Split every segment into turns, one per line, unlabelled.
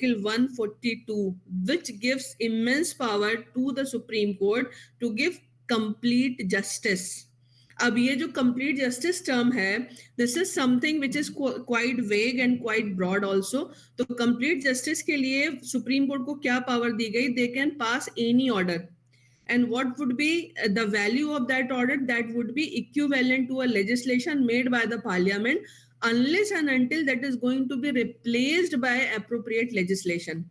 Article 142, which gives immense power to the Supreme Court to give complete justice. अब ये जो complete justice term है, this is something which is quite vague and quite broad also. तो complete justice के लिए Supreme Court को क्या power दी गई? They can pass any order. And what would be the value of that order? That would be equivalent to a legislation made by the parliament, unless and until that is going to be replaced by appropriate legislation.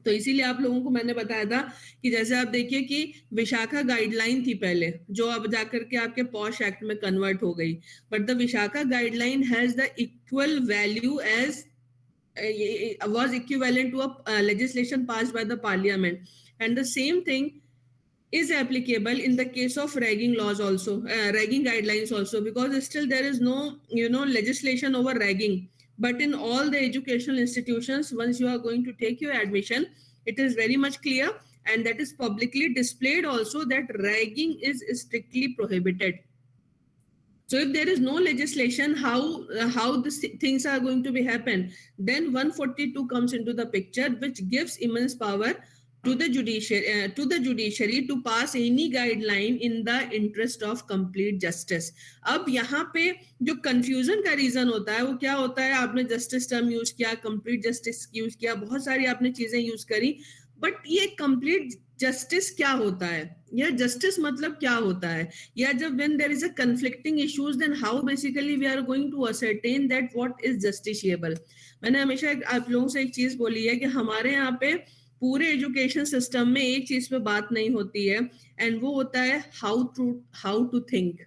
तो इसीलिए आप लोगों को मैंने बताया था कि जैसे आप देखिए कि विशाखा गाइडलाइन थी पहले, जो अब जाकर के आपके पॉश एक्ट में कन्वर्ट हो गई, but the Vishakha guideline has the equal value as was equivalent to a legislation passed by the parliament, and the same thing is applicable in the case of ragging laws also, ragging guidelines also, because still there is no legislation over ragging. But in all the educational institutions, once you are going to take your admission, it is very much clear, and that is publicly displayed also, that ragging is strictly prohibited. So if there is no legislation, how these things are going to be happen? Then 142 comes into the picture, which gives immense power to the judiciary to pass any guideline in the interest of complete justice. अब यहाँ पे जो confusion का reason होता है वो क्या होता है? आपने justice term use किया, complete justice use किया, बहुत सारी आपने चीजें use करी, but ये complete justice क्या होता है, या justice मतलब क्या होता है, या जब when there is a conflicting issues, then how basically we are going to ascertain that what is justiciable. मैंने हमेशा आप लोगों से एक चीज बोली है कि हमारे यहाँ पे पूरे एजुकेशन सिस्टम में एक चीज पे बात नहीं होती है, एंड वो होता है how to think.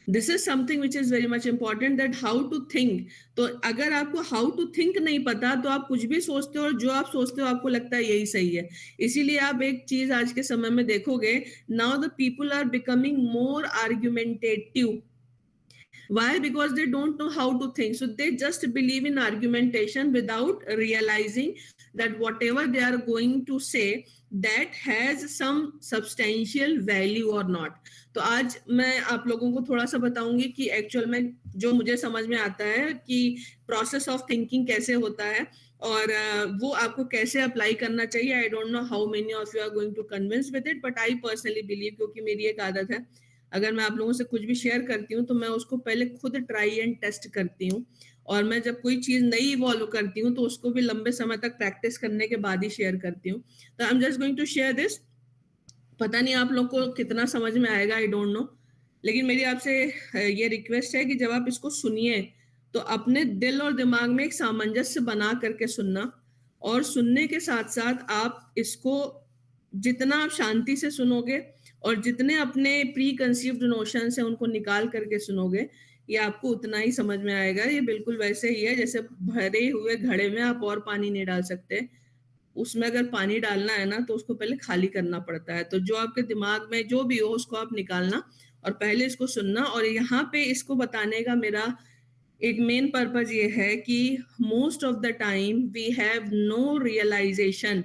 This is something which is very much important, that how to think. तो अगर आपको हाउ टू थिंक नहीं पता तो आप कुछ भी सोचते हो, और जो आप सोचते हो आपको लगता है यही सही है. इसीलिए आप एक चीज आज के समय में देखोगे, now the people are becoming more argumentative. Why? Because they don't know how to think. So they just believe in argumentation without realizing that whatever they are going to say, that has some substantial value or not. तो आज मैं आप लोगों को थोड़ा सा बताऊंगी कि एक्चुअल में जो मुझे समझ में आता है कि प्रोसेस ऑफ थिंकिंग कैसे होता है, और वो आपको कैसे अप्लाई करना चाहिए. I don't know how many of you are going to convince with it, but I personally believe, क्योंकि मेरी एक आदत है, अगर मैं आप लोगों से कुछ भी शेयर करती हूँ तो मैं उसको पहले खुद ट्राई एंड टेस्ट करती हूँ, और मैं जब कोई चीज नई इवॉल्व करती हूँ तो उसको भी लंबे समय तक प्रैक्टिस करने के बाद ही शेयर करती हूँ. तो I am just going to share this. पता नहीं आप लोग को कितना समझ में आएगा, आई डोंट नो, लेकिन मेरी आपसे ये रिक्वेस्ट है कि जब आप इसको सुनिए तो अपने दिल और दिमाग में एक सामंजस्य बना करके सुनना, और सुनने के साथ साथ आप इसको जितना आप शांति से सुनोगे और जितने अपने प्री कंसीव्ड नोशन से उनको निकाल करके सुनोगे, ये आपको उतना ही समझ में आएगा. ये बिल्कुल वैसे ही है जैसे भरे हुए घड़े में आप और पानी नहीं डाल सकते, उसमें अगर पानी डालना है ना तो उसको पहले खाली करना पड़ता है. तो जो आपके दिमाग में जो भी हो उसको आप निकालना और पहले इसको सुनना. और यहाँ पे इसको बताने का मेरा एक मेन पर्पज ये है कि most of the time we have no realization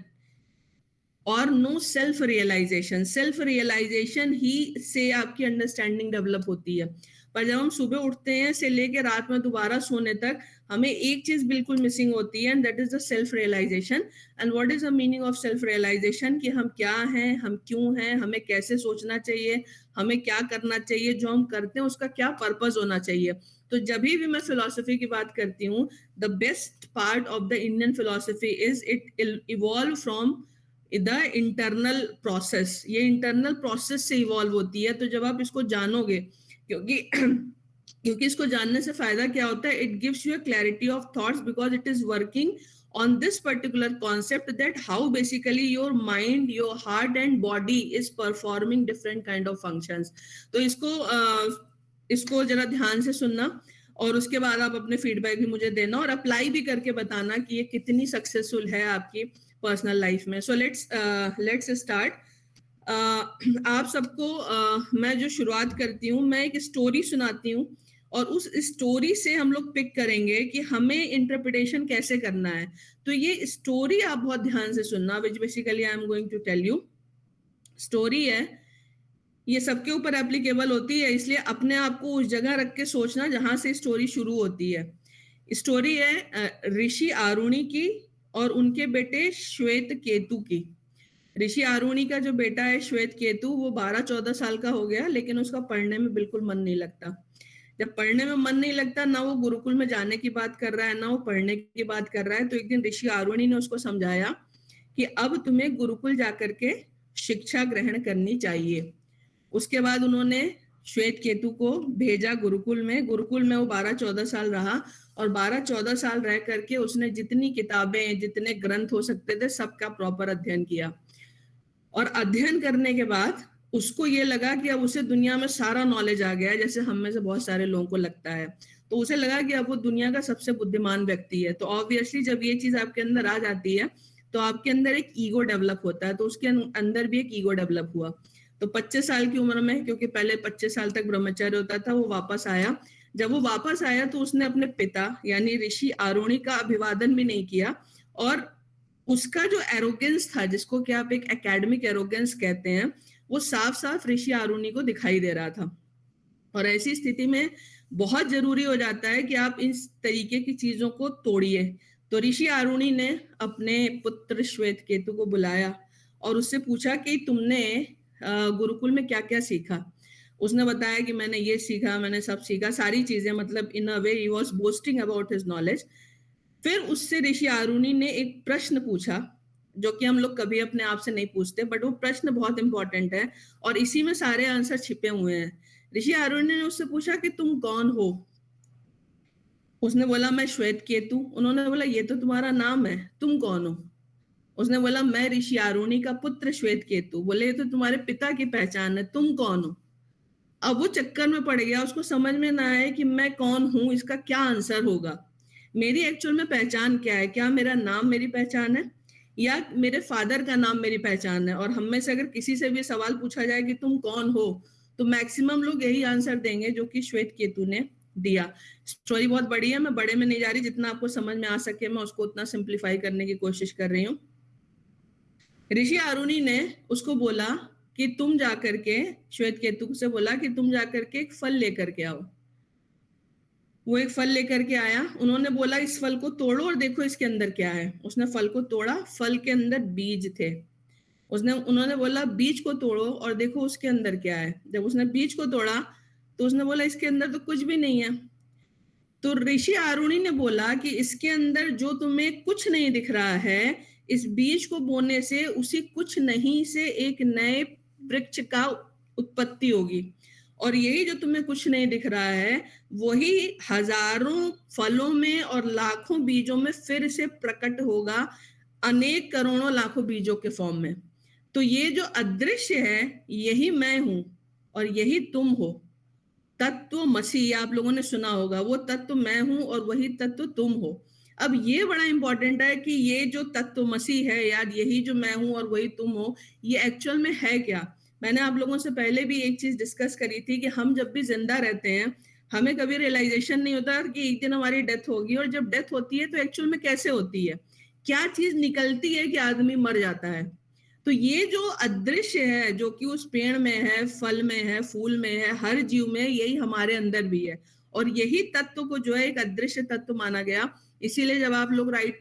और no self realization. Self realization ही से आपकी अंडरस्टैंडिंग डेवलप होती है, पर जब हम सुबह उठते हैं से लेके रात में दोबारा सोने तक हमें एक चीज बिल्कुल मिसिंग होती है, and that is the self realization. And what is the meaning of self realization, कि हम क्या हैं, हम क्यों हैं, हमें कैसे सोचना चाहिए, हमें क्या करना चाहिए, जो हम करते हैं उसका क्या पर्पस होना चाहिए. तो जब भी मैं फिलोसफी की बात करती हूँ, the best part of the Indian philosophy is it evolve from the internal process. ये इंटरनल प्रोसेस से इवॉल्व होती है. तो जब आप इसको जानोगे, क्योंकि इसको जानने से फायदा क्या होता है, it gives you a clarity of thoughts, because it is working on this particular concept, that how basically your mind, your heart and body is performing different kind of functions. तो इसको जरा ध्यान से सुनना, और उसके बाद आप अपने फीडबैक भी मुझे देना और अप्लाई भी करके बताना कि ये कितनी सक्सेसफुल है आपकी पर्सनल लाइफ में. So let's start. आप सबको मैं जो शुरुआत करती हूँ, मैं एक स्टोरी सुनाती हूँ, और उस स्टोरी से हम लोग पिक करेंगे कि हमें इंटरप्रिटेशन कैसे करना है. तो ये स्टोरी आप बहुत ध्यान से सुनना, which basically I am going to tell you. Story है, ये सबके ऊपर एप्लीकेबल होती है, इसलिए अपने आप को उस जगह रख के सोचना जहां से स्टोरी शुरू होती है. स्टोरी है ऋषि आरुणि की, और उनके बेटे श्वेत केतु की। ऋषि आरुणि का जो बेटा है श्वेत केतु, वो 12-14 साल का हो गया, लेकिन उसका पढ़ने में बिल्कुल मन नहीं लगता। जब पढ़ने में मन नहीं लगता, ना वो गुरुकुल में जाने की बात कर रहा है, ना वो पढ़ने की बात कर रहा है, तो एक दिन ऋषि आरुणि ने उसको समझाया कि अब तुम्हें गुरुकुल जाकर के शिक्षा ग्रहण करनी चाहिए। उसके बाद उन्होंने श्वेत केतु को भेजा गुरुकुल में। गुरुकुल में वो 12-14 साल रहा, और 12-14 साल रह करके उसने जितनी किताबें, जितने ग्रंथ हो सकते थे, सबका प्रॉपर अध्ययन किया। और अध्ययन करने के बाद उसको ये लगा कि अब उसे दुनिया में सारा नॉलेज आ गया है, जैसे हम में से बहुत सारे लोगों को लगता है। तो उसे लगा कि अब वो दुनिया का सबसे बुद्धिमान व्यक्ति है। तो ऑब्वियसली जब ये चीज आपके अंदर आ जाती है, तो आपके अंदर एक ईगो डेवलप होता है। तो उसके अंदर भी एक ईगो डेवलप हुआ। तो 25 साल की उम्र में, क्योंकि पहले 25 साल तक ब्रह्मचर्य होता था, वो वापस आया। जब वो वापस आया तो उसने अपने पिता यानी ऋषि आरुणि का अभिवादन भी नहीं किया, और उसका जो एरोगेंस था, जिसको कि आप एक एकेडमिक एरोगेंस कहते हैं, वो साफ साफ ऋषि आरुणि को दिखाई दे रहा था। और ऐसी स्थिति में बहुत जरूरी हो जाता है कि आप इस तरीके की चीजों को तोड़िए। तो ऋषि आरुणि ने अपने पुत्र श्वेत केतु को बुलाया और उससे पूछा कि तुमने गुरुकुल में क्या क्या सीखा। उसने बताया कि मैंने ये सीखा, मैंने सब सीखा, सारी चीजें, मतलब in a way he was boasting about his knowledge. फिर उससे ऋषि आरुणि ने एक प्रश्न पूछा, जो कि हम लोग कभी अपने आप से नहीं पूछते, बट वो प्रश्न बहुत इंपॉर्टेंट है और इसी में सारे आंसर छिपे हुए हैं। ऋषि आरुणि ने उससे पूछा कि तुम कौन हो। उसने बोला मैं श्वेत केतु। उन्होंने बोला ये तो तुम्हारा नाम है, तुम कौन हो। उसने बोला मैं ऋषि आरुणि का पुत्र श्वेत केतु। बोले ये तो तुम्हारे पिता की पहचान है, तुम कौन हो। अब वो चक्कर में पड़ गया, उसको समझ में ना आए कि मैं कौन हूं, इसका क्या आंसर होगा, मेरी एक्चुअल में पहचान क्या है, क्या मेरा नाम मेरी पहचान है या मेरे फादर का नाम मेरी पहचान है। और हम में से अगर किसी से भी सवाल पूछा जाए कि तुम कौन हो, तो मैक्सिमम लोग यही आंसर देंगे जो कि श्वेत केतु ने दिया। स्टोरी बहुत बड़ी है, मैं बड़े में नहीं जा रही, जितना आपको समझ में आ सके मैं उसको उतना सिंप्लीफाई करने की कोशिश कर रही हूँ। ऋषि आरुणि ने उसको बोला कि तुम जाकर के, श्वेत केतु से बोला कि तुम जाकर के एक फल लेकर के आओ। वो एक फल लेकर के आया। उन्होंने बोला इस फल को तोड़ो और देखो इसके अंदर क्या है। उसने फल को तोड़ा, फल के अंदर बीज थे। उन्होंने बोला बीज को तोड़ो और देखो उसके अंदर क्या है। जब उसने बीज को तोड़ा तो उसने बोला इसके अंदर तो कुछ भी नहीं है। तो ऋषि आरुणि ने बोला कि इसके अंदर जो तुम्हें कुछ नहीं दिख रहा है, इस बीज को बोने से उसी कुछ नहीं से एक नए वृक्ष का उत्पत्ति होगी। और यही जो तुम्हें कुछ नहीं दिख रहा है, वही हजारों फलों में और लाखों बीजों में फिर से प्रकट होगा, अनेक करोड़ों लाखों बीजों के फॉर्म में। तो ये जो अदृश्य है, यही मैं हूं और यही तुम हो। तत्व मसी आप लोगों ने सुना होगा, वो तत्व मैं हूं और वही तत्व तुम हो। अब ये बड़ा इंपॉर्टेंट है कि ये जो तत्व मसी है यार, यही जो मैं हूं और वही तुम हो, ये एक्चुअल में है क्या। मैंने आप लोगों से पहले भी एक चीज डिस्कस करी थी कि हम जब भी जिंदा रहते हैं, हमें कभी रियलाइजेशन नहीं होता कि एक दिन हमारी डेथ होगी। और जब डेथ होती है तो एक्चुअल में कैसे होती है, क्या चीज निकलती है कि आदमी मर जाता है। तो ये जो अदृश्य है, जो कि उस पेड़ में है, फल में है, फूल में है, हर जीव में, यही हमारे अंदर भी है। और यही तत्व को जो है एक अदृश्य तत्व माना गया। इसीलिए जब आप लोग right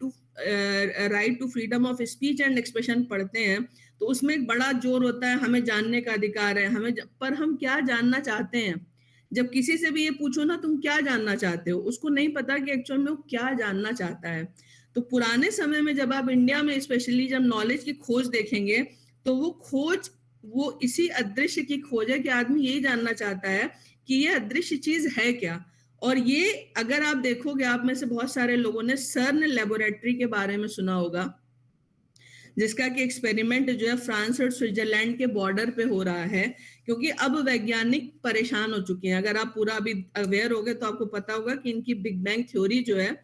to freedom of speech and expression पढ़ते हैं, तो उसमें एक बड़ा जोर होता है हमें जानने का अधिकार है, पर हम क्या जानना चाहते हैं। जब किसी से भी ये पूछो ना तुम क्या जानना चाहते हो, उसको नहीं पता कि एक्चुअल में वो क्या जानना चाहता है। तो पुराने समय में जब आप इंडिया में स्पेशली जब नॉलेज की खोज देखेंगे, तो वो खोज वो इसी अदृश्य की खोज है कि आदमी यही जानना चाहता है कि ये अदृश्य चीज है क्या। और ये अगर आप देखोगे, आप में से बहुत सारे लोगों ने सर्न लेबोरेटरी के बारे में सुना होगा, जिसका कि एक्सपेरिमेंट जो है फ्रांस और स्विट्जरलैंड के बॉर्डर पे हो रहा है। क्योंकि अब वैज्ञानिक परेशान हो चुके हैं। अगर आप पूरा अभी अवेयर हो गए तो आपको पता होगा कि इनकी बिग बैंग थ्योरी जो है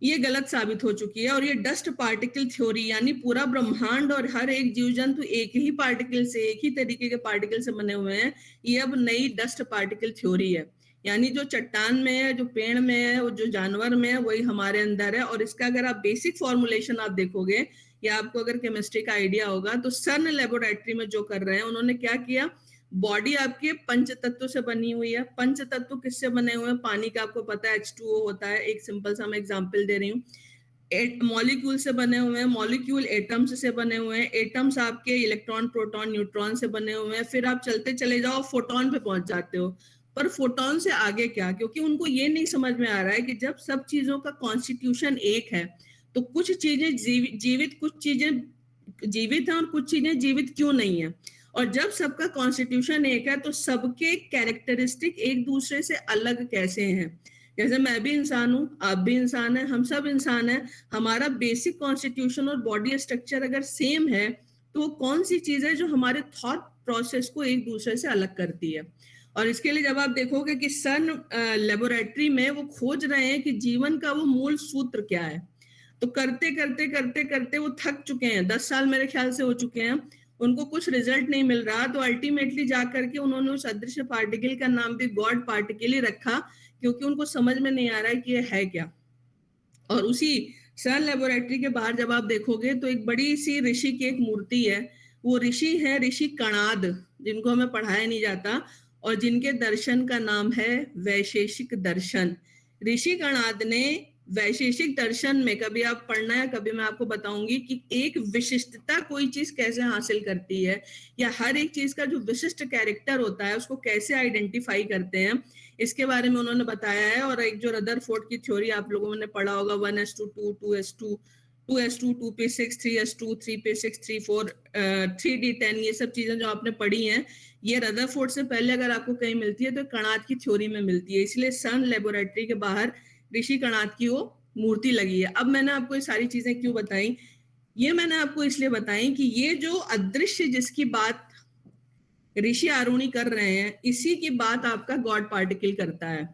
ये गलत साबित हो चुकी है। और ये डस्ट पार्टिकल थ्योरी, यानी पूरा ब्रह्मांड और हर एक जीव जंतु एक ही पार्टिकल से, एक ही तरीके के पार्टिकल से बने हुए हैं, ये अब नई डस्ट पार्टिकल थ्योरी है। यानी जो चट्टान में है, जो पेड़ में है, और जो जानवर में है, वही हमारे अंदर है। और इसका अगर आप बेसिक फॉर्मुलेशन आप देखोगे, या आपको अगर केमिस्ट्री का आइडिया होगा, तो सर्न लेबोरेटरी में जो कर रहे हैं, उन्होंने क्या किया, बॉडी आपके पंच तत्व से बनी हुई है। पंच तत्व किससे बने हुए हैं, पानी का आपको पता है H2O होता है। एक सिंपल सा मैं एग्जांपल दे रही हूँ। मॉलिक्यूल से बने हुए हैं, मॉलिक्यूल एटम्स से बने हुए हैं, एटम्स आपके इलेक्ट्रॉन प्रोटॉन न्यूट्रॉन से बने हुए हैं, फिर आप चलते चले जाओ फोटोन पे पहुंच जाते हो। पर फोटोन से आगे क्या? क्योंकि उनको ये नहीं समझ में आ रहा है कि जब सब चीजों का कॉन्स्टिट्यूशन एक है तो कुछ चीजें जीवित, कुछ चीजें जीवित हैं और कुछ चीजें जीवित क्यों नहीं है। और जब सबका कॉन्स्टिट्यूशन एक है तो सबके कैरेक्टरिस्टिक एक दूसरे से अलग कैसे हैं। जैसे मैं भी इंसान हूँ, आप भी इंसान है, हम सब इंसान है, हमारा बेसिक कॉन्स्टिट्यूशन और बॉडी स्ट्रक्चर अगर सेम है तो कौन सी चीज है जो हमारे थॉट प्रोसेस को एक दूसरे से अलग करती है। और इसके लिए जब आप देखोगे कि सन लेबोरेटरी में वो खोज रहे हैं कि जीवन का वो मूल सूत्र क्या है, तो करते करते करते करते वो थक चुके हैं, 10 साल मेरे ख्याल से हो चुके हैं, उनको कुछ रिजल्ट नहीं मिल रहा, तो अल्टीमेटली जाकर के उन्होंने उस अदृश्य पार्टिकल का नाम भी गॉड पार्टिकल ही रखा, क्योंकि उनको समझ में नहीं आ रहा है कि ये है क्या। और उसी सन लेबोरेटरी के बाहर जब आप देखोगे तो एक बड़ी सी ऋषि की एक मूर्ति है, वो ऋषि है ऋषि कणाद, जिनको हमें पढ़ाया नहीं जाता और जिनके दर्शन का नाम है वैशेषिक दर्शन। ऋषि कणाद ने वैशेषिक दर्शन में, कभी आप पढ़ना है, कभी मैं आपको बताऊंगी कि एक विशिष्टता कोई चीज कैसे हासिल करती है, या हर एक चीज का जो विशिष्ट कैरेक्टर होता है उसको कैसे आइडेंटिफाई करते हैं, इसके बारे में उन्होंने बताया है। और एक जो रदरफोर्ड की थ्योरी आप लोगों ने पढ़ा होगा, 1s2 2 2s2 2s2 2p6 3s2 3p6 3 4 3d10, ये सब चीजें जो आपने पढ़ी हैं, ये रदरफोर्ड से पहले अगर आपको कहीं मिलती है तो कणाद की थ्योरी में मिलती है। इसलिए सन लेबोरेटरी के बाहर ऋषि कणाद की वो मूर्ति लगी है। अब मैंने आपको ये सारी चीजें क्यों बताई? ये मैंने आपको इसलिए बताई कि ये जो अदृश्य जिसकी बात ऋषि आरुणि कर रहे हैं, इसी की बात आपका गॉड पार्टिकल करता है।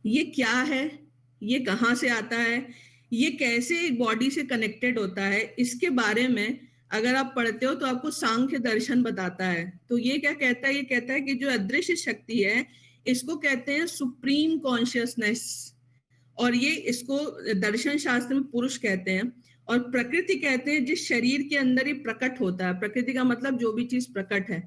ये क्या है, ये कहाँ से आता है, ये कैसे एक बॉडी से कनेक्टेड होता है, इसके बारे में अगर आप पढ़ते हो तो आपको सांख्य दर्शन बताता है। तो ये क्या कहता है? ये कहता है कि जो अदृश्य शक्ति है इसको कहते हैं सुप्रीम कॉन्शियसनेस, और ये इसको दर्शन शास्त्र में पुरुष कहते हैं, और प्रकृति कहते हैं जिस शरीर के अंदर ये प्रकट होता है। प्रकृति का मतलब जो भी चीज प्रकट है,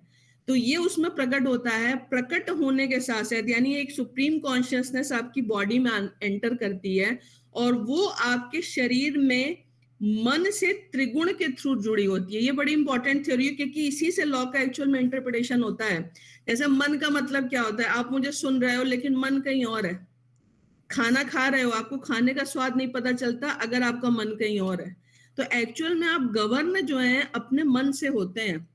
तो ये उसमें प्रकट होता है। प्रकट होने के साथ साथ यानी एक सुप्रीम कॉन्शियसनेस आपकी बॉडी में एंटर करती है, और वो आपके शरीर में मन से त्रिगुण के थ्रू जुड़ी होती है। ये बड़ी इंपॉर्टेंट थ्योरी है, क्योंकि इसी से लॉ का एक्चुअल में इंटरप्रिटेशन होता है। जैसे मन का मतलब क्या होता है, आप मुझे सुन रहे हो लेकिन मन कहीं और है। खाना खा रहे हो, आपको खाने का स्वाद नहीं पता चलता अगर आपका मन कहीं और है। तो एक्चुअल में आप गवर्न जो है अपने मन से होते हैं।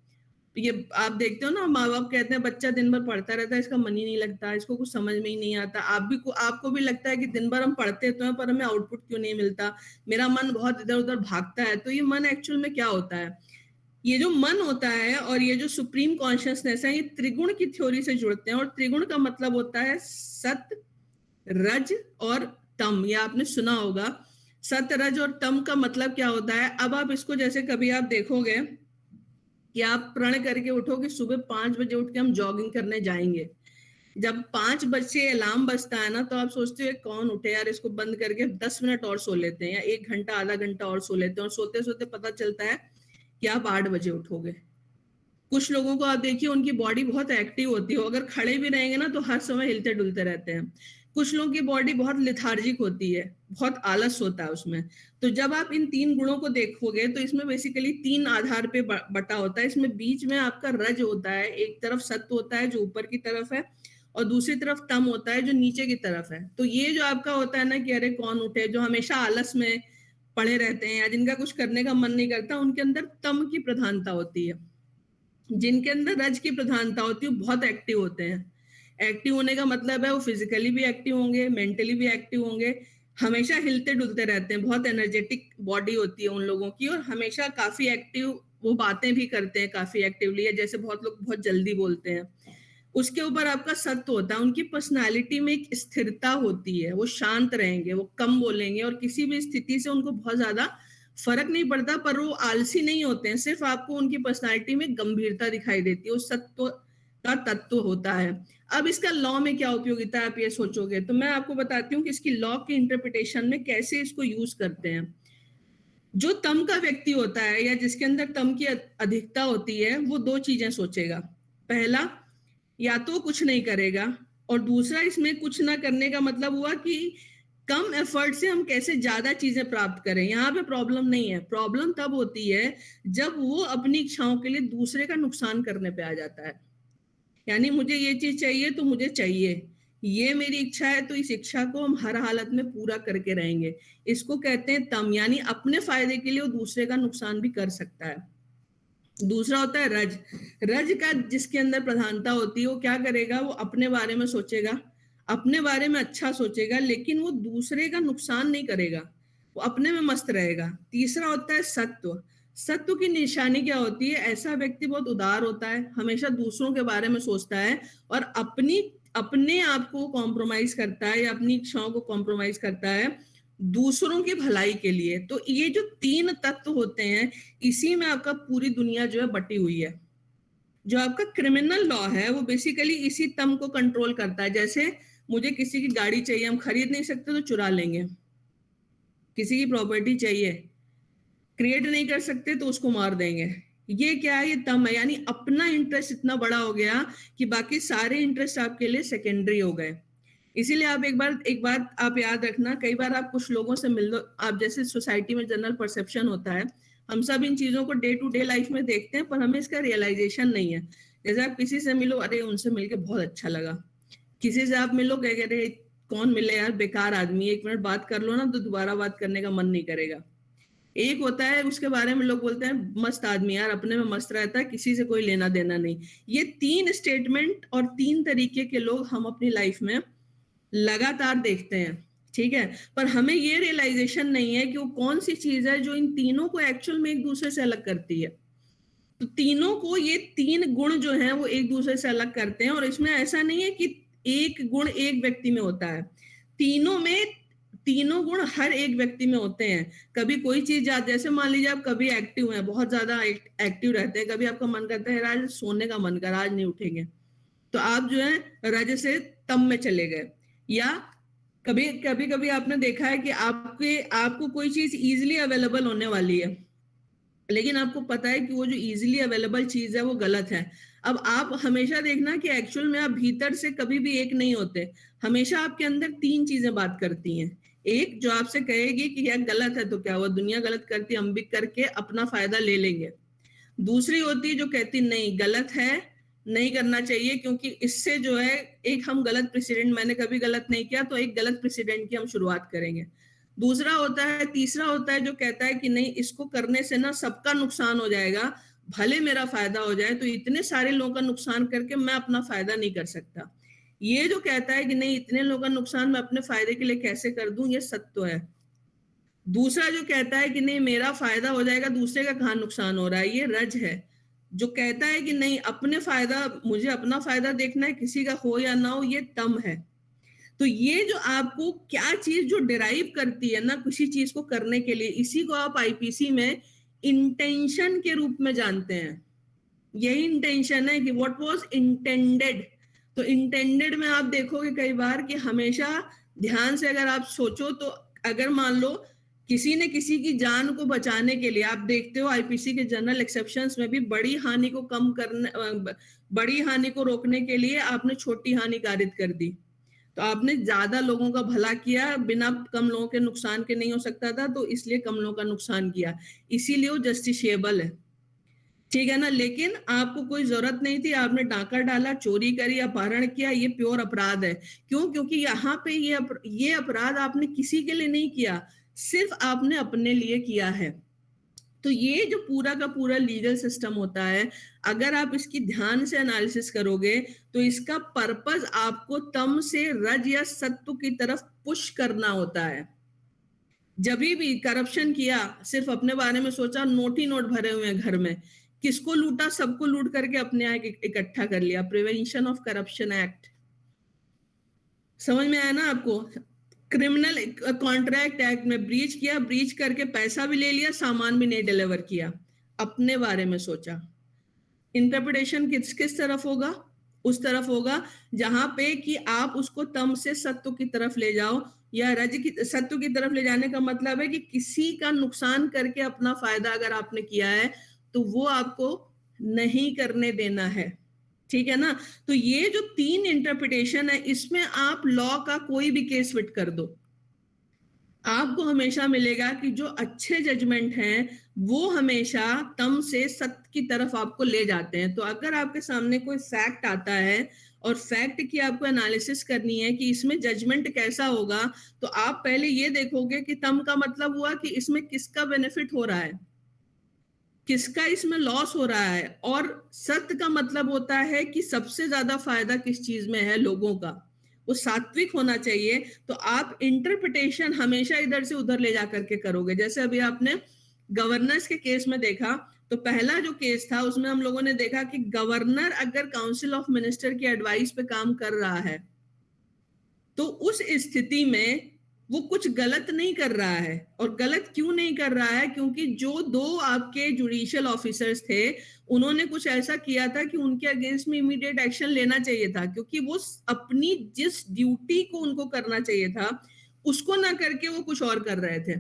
ये आप देखते हो ना, माँ बाप कहते हैं बच्चा दिन भर पढ़ता रहता है, इसका मन ही नहीं लगता, इसको कुछ समझ में ही नहीं आता। आपको भी लगता है कि दिन भर हम पढ़ते तो हैं पर हमें आउटपुट क्यों नहीं मिलता, मेरा मन बहुत इधर उधर भागता है। तो ये मन एक्चुअल में क्या होता है? ये जो मन होता है और ये जो सुप्रीम कॉन्शियसनेस है, ये त्रिगुण की थ्योरी से जुड़ते हैं। और त्रिगुण का मतलब होता है सत, रज और तम। ये आपने सुना होगा, सत, रज और तम का मतलब क्या होता है। अब आप इसको जैसे कभी आप देखोगे कि आप प्रण करके उठो कि सुबह 5 बजे उठ के हम जॉगिंग करने जाएंगे। जब 5 बजे अलार्म बजता है ना, तो आप सोचते हो कौन उठे यार, इसको बंद करके 10 मिनट और सो लेते हैं, या 1 घंटा आधा घंटा और सो लेते हैं। और सोते सोते पता चलता है कि आप 8 बजे उठोगे। कुछ लोगों को आप देखिए, उनकी बॉडी बहुत एक्टिव होती है, अगर खड़े भी रहेंगे ना तो हर समय हिलते डुलते रहते हैं। कुछ लोगों की बॉडी बहुत लिथार्जिक होती है, बहुत आलस होता है उसमें। तो जब आप इन 3 गुणों को देखोगे तो इसमें बेसिकली 3 आधार पे बटा होता है। इसमें बीच में आपका रज होता है, एक तरफ सत्व होता है जो ऊपर की तरफ है, और दूसरी तरफ तम होता है जो नीचे की तरफ है। तो ये जो आपका होता है ना कि अरे कौन उठे, जो हमेशा आलस में पड़े रहते हैं या जिनका कुछ करने का मन नहीं करता, उनके अंदर तम की प्रधानता होती है। जिनके अंदर रज की प्रधानता होती है बहुत एक्टिव होते हैं। एक्टिव होने का मतलब है वो फिजिकली भी एक्टिव होंगे, मेंटली भी एक्टिव होंगे, हमेशा हिलते डुलते रहते हैं, बहुत एनर्जेटिक बॉडी होती है उन लोगों की, और हमेशा काफी एक्टिव वो बातें भी करते हैं काफी एक्टिवली है। जैसे बहुत लोग बहुत जल्दी बोलते हैं। उसके ऊपर आपका सत्य होता है, उनकी पर्सनालिटी में एक स्थिरता होती है, वो शांत रहेंगे, वो कम बोलेंगे, और किसी भी स्थिति से उनको बहुत ज्यादा फर्क नहीं पड़ता। पर वो आलसी नहीं होते हैं, सिर्फ आपको उनकी पर्सनालिटी में गंभीरता दिखाई देती है, वो सत्व का तत्व होता है। अब इसका लॉ में क्या उपयोगिता है, आप ये सोचोगे, तो मैं आपको बताती हूँ कि इसकी लॉ के इंटरप्रिटेशन में कैसे इसको यूज करते हैं। जो तम का व्यक्ति होता है या जिसके अंदर तम की अधिकता होती है, वो 2 चीजें सोचेगा। पहला, या तो कुछ नहीं करेगा, और दूसरा, इसमें कुछ ना करने का मतलब हुआ कि कम एफर्ट से हम कैसे ज्यादा चीजें प्राप्त करें, यहाँ पे प्रॉब्लम नहीं है। प्रॉब्लम तब होती है जब वो अपनी इच्छाओं के लिए दूसरे का नुकसान करने पे आ जाता है। यानी मुझे ये चीज चाहिए तो मुझे चाहिए, ये मेरी इच्छा है तो इस इच्छा को हम हर हालत में पूरा करके रहेंगे। इसको कहते हैं तम, यानी अपने फायदे के लिए वो दूसरे का नुकसान भी कर सकता है। दूसरा होता है रज। रज का जिसके अंदर प्रधानता होती है वो क्या करेगा, वो अपने बारे में सोचेगा, अपने बारे में अच्छा सोचेगा, लेकिन वो दूसरे का नुकसान नहीं करेगा, वो अपने में मस्त रहेगा। तीसरा होता है सत्व। सत्व की निशानी क्या होती है, ऐसा व्यक्ति बहुत उदार होता है, हमेशा दूसरों के बारे में सोचता है और अपनी अपने आप को कॉम्प्रोमाइज करता है या अपनी इच्छाओं को कॉम्प्रोमाइज करता है दूसरों की भलाई के लिए। तो ये जो तीन तत्व होते हैं, इसी में आपका पूरी दुनिया जो है बटी हुई है। जो आपका क्रिमिनल लॉ है वो बेसिकली इसी तम को कंट्रोल करता है। जैसे मुझे किसी की गाड़ी चाहिए, हम खरीद नहीं सकते तो चुरा लेंगे। किसी की प्रॉपर्टी चाहिए, क्रिएट नहीं कर सकते तो उसको मार देंगे। ये क्या है, ये तम है। यानी अपना इंटरेस्ट इतना बड़ा हो गया कि बाकी सारे इंटरेस्ट आपके लिए सेकेंडरी हो गए। इसीलिए आप एक बात आप याद रखना, कई बार आप कुछ लोगों से मिल लो, आप जैसे सोसाइटी में जनरल परसेप्शन होता है, हम सब इन चीजों को डे टू डे लाइफ में देखते हैं पर हमें इसका रियलाइजेशन नहीं है। जैसे आप किसी से मिलो, अरे उनसे मिलके बहुत अच्छा लगा, किसी से आप मिलो, कह रहे कौन मिले यार, बेकार आदमी, 1 मिनट बात कर लो ना तो दोबारा बात करने का मन नहीं करेगा। एक होता है उसके बारे में लोग बोलते हैं मस्त आदमी यार, अपने में मस्त रहता है, किसी से कोई लेना देना नहीं। ये 3 स्टेटमेंट और 3 तरीके के लोग हम अपनी लाइफ में लगातार देखते हैं, ठीक है। पर हमें ये रियलाइजेशन नहीं है कि वो कौन सी चीज है जो इन तीनों को एक्चुअल में एक दूसरे से अलग करती है। तो तीनों को, ये 3 गुण जो हैं वो एक दूसरे से अलग करते हैं। और इसमें ऐसा नहीं है कि एक गुण एक व्यक्ति में होता है, तीनों में, तीनों गुण हर एक व्यक्ति में होते हैं। कभी कोई चीज, जैसे मान लीजिए आप कभी एक्टिव हैं, बहुत ज्यादा एक्टिव रहते हैं, कभी आपका मन करता है आज सोने का मन कर, आज नहीं उठेंगे, तो आप जो है रज से तम में चले गए। या कभी कभी कभी आपने देखा है कि आपको कोई चीज इजीली अवेलेबल होने वाली है, लेकिन आपको पता है कि वो जो इजीली अवेलेबल चीज है वो गलत है। अब आप हमेशा देखना कि एक्चुअल में आप भीतर से कभी भी एक नहीं होते, हमेशा आपके अंदर 3 चीजें बात करती हैं। एक जो आपसे कहेगी कि यह गलत है, तो क्या हुआ, दुनिया गलत करती है, हम भी करके अपना फायदा ले लेंगे। दूसरी होती है जो कहती नहीं गलत है, नहीं करना चाहिए, क्योंकि इससे जो है एक हम गलत प्रेसिडेंट, मैंने कभी गलत नहीं किया तो एक गलत प्रेसिडेंट की हम शुरुआत करेंगे। दूसरा होता है, तीसरा होता है जो कहता है कि नहीं, इसको करने से ना सबका नुकसान हो जाएगा, भले मेरा फायदा हो जाए, तो इतने सारे लोगों का नुकसान करके मैं अपना फायदा नहीं कर सकता। ये जो कहता है कि नहीं, इतने लोगों का नुकसान मैं अपने फायदे के लिए कैसे कर दूं, ये सत्य है। दूसरा जो कहता है कि नहीं मेरा फायदा हो जाएगा, दूसरे का कहाँ नुकसान हो रहा है, ये रज है। जो कहता है कि नहीं, अपने फायदा, मुझे अपना फायदा देखना है, किसी का हो या ना हो, ये तम है। तो ये जो आपको क्या चीज जो डिराइव करती है ना किसी चीज को करने के लिए, इसी को आप आईपीसी में इंटेंशन के रूप में जानते हैं। यही इंटेंशन है कि व्हाट वाज इंटेंडेड। तो इंटेंडेड में आप देखोगे कई बार कि हमेशा ध्यान से अगर आप सोचो तो, अगर मान लो किसी ने किसी की जान को बचाने के लिए, आप देखते हो आईपीसी के जनरल एक्सेप्शंस में भी बड़ी हानि को कम करने, बड़ी हानि को रोकने के लिए आपने छोटी हानि कारित कर दी, तो आपने ज्यादा लोगों का भला किया, बिना कम लोगों के नुकसान के नहीं हो सकता था, तो इसलिए कम लोगों का नुकसान किया, इसीलिए वो जस्टिसेबल है, ठीक है ना। लेकिन आपको कोई जरूरत नहीं थी, आपने डाका डाला, चोरी करी, अपहरण किया, ये प्योर अपराध है। क्यों? क्योंकि यहाँ पे ये अपराध आपने किसी के लिए नहीं किया, सिर्फ आपने अपने लिए किया है। तो ये जो पूरा का पूरा लीगल सिस्टम होता है, अगर आप इसकी ध्यान से एनालिसिस करोगे तो इसका पर्पस आपको तम से रज या सत्व की तरफ पुश करना होता है। जब भी करप्शन किया, सिर्फ अपने बारे में सोचा, नोट ही नोट भरे हुए हैं घर में, किसको लूटा, सबको लूट करके अपने यहाँ इकट्ठा कर लिया। प्रिवेंशन ऑफ करप्शन एक्ट, समझ में आया ना आपको। क्रिमिनल कॉन्ट्रैक्ट एक्ट में ब्रीच किया, ब्रीच करके पैसा भी ले लिया, सामान भी नहीं डिलीवर किया, अपने बारे में सोचा। इंटरप्रिटेशन किस किस तरफ होगा, उस तरफ होगा जहां पे कि आप उसको तम से सत्व की तरफ ले जाओ, या रज की, सत्व की तरफ ले जाने का मतलब है कि किसी का नुकसान करके अपना फायदा अगर आपने किया है तो वो आपको नहीं करने देना है, ठीक है ना। तो ये जो 3 इंटरप्रिटेशन है, इसमें आप लॉ का कोई भी केस फिट कर दो, आपको हमेशा मिलेगा कि जो अच्छे जजमेंट हैं वो हमेशा तम से सत्य की तरफ आपको ले जाते हैं। तो अगर आपके सामने कोई फैक्ट आता है और फैक्ट की आपको एनालिसिस करनी है कि इसमें जजमेंट कैसा होगा, तो आप पहले ये देखोगे कि तम का मतलब हुआ कि इसमें किसका बेनिफिट हो रहा है, किसका इसमें लॉस हो रहा है, और सत्य का मतलब होता है कि सबसे ज्यादा फायदा किस चीज में है, लोगों का। वो सात्विक होना चाहिए। तो आप इंटरप्रिटेशन हमेशा इधर से उधर ले जा करके करोगे। जैसे अभी आपने गवर्नर्स के केस में देखा, तो पहला जो केस था उसमें हम लोगों ने देखा कि गवर्नर अगर काउंसिल ऑफ मिनिस्टर की एडवाइस पे काम कर रहा है तो उस स्थिति में वो कुछ गलत नहीं कर रहा है। और गलत क्यों नहीं कर रहा है? क्योंकि जो दो आपके जुडिशियल ऑफिसर्स थे उन्होंने कुछ ऐसा किया था कि उनके अगेंस्ट में इमीडिएट एक्शन लेना चाहिए था, क्योंकि वो अपनी जिस ड्यूटी को उनको करना चाहिए था उसको ना करके वो कुछ और कर रहे थे।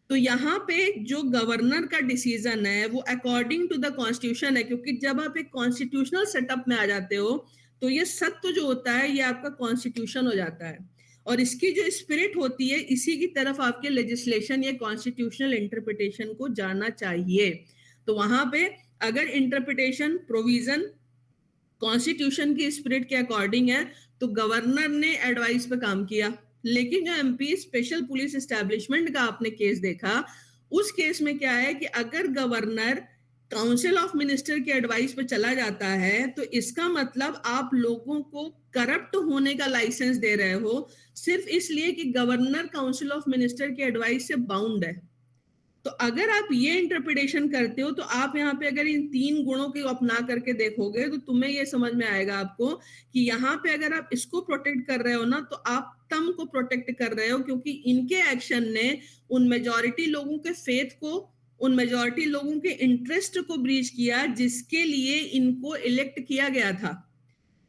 तो यहाँ पे जो गवर्नर का डिसीजन है वो अकॉर्डिंग टू द कॉन्स्टिट्यूशन है, क्योंकि जब आप एक कॉन्स्टिट्यूशनल सेटअप में आ जाते हो तो ये सत्य जो होता है ये आपका कॉन्स्टिट्यूशन हो जाता है, और इसकी जो स्पिरिट होती है इसी की तरफ आपके लेजिस्लेशन या कॉन्स्टिट्यूशनल इंटरप्रिटेशन को जाना चाहिए। तो वहां पे अगर इंटरप्रिटेशन प्रोविजन कॉन्स्टिट्यूशन की स्पिरिट के अकॉर्डिंग है तो गवर्नर ने एडवाइस पे काम किया। लेकिन जो एमपी स्पेशल पुलिस एस्टैब्लिशमेंट का आपने केस देखा, उस केस में क्या है कि अगर गवर्नर काउंसिल ऑफ मिनिस्टर की एडवाइस पे चला जाता है तो इसका मतलब आप लोगों को करप्ट होने का लाइसेंस दे रहे हो, सिर्फ इसलिए कि गवर्नर काउंसिल ऑफ मिनिस्टर की एडवाइस से बाउंड है। तो अगर आप ये इंटरप्रिटेशन करते हो तो आप यहाँ पे अगर इन तीन गुणों को अपना करके देखोगे तो तुम्हें ये समझ में आएगा आपको कि यहाँ पे अगर आप इसको प्रोटेक्ट कर रहे हो ना तो आप तम को प्रोटेक्ट कर रहे हो, क्योंकि इनके एक्शन ने उन मेजॉरिटी लोगों के फेथ को, उन मेजॉरिटी लोगों के इंटरेस्ट को ब्रीच किया जिसके लिए इनको इलेक्ट किया गया था।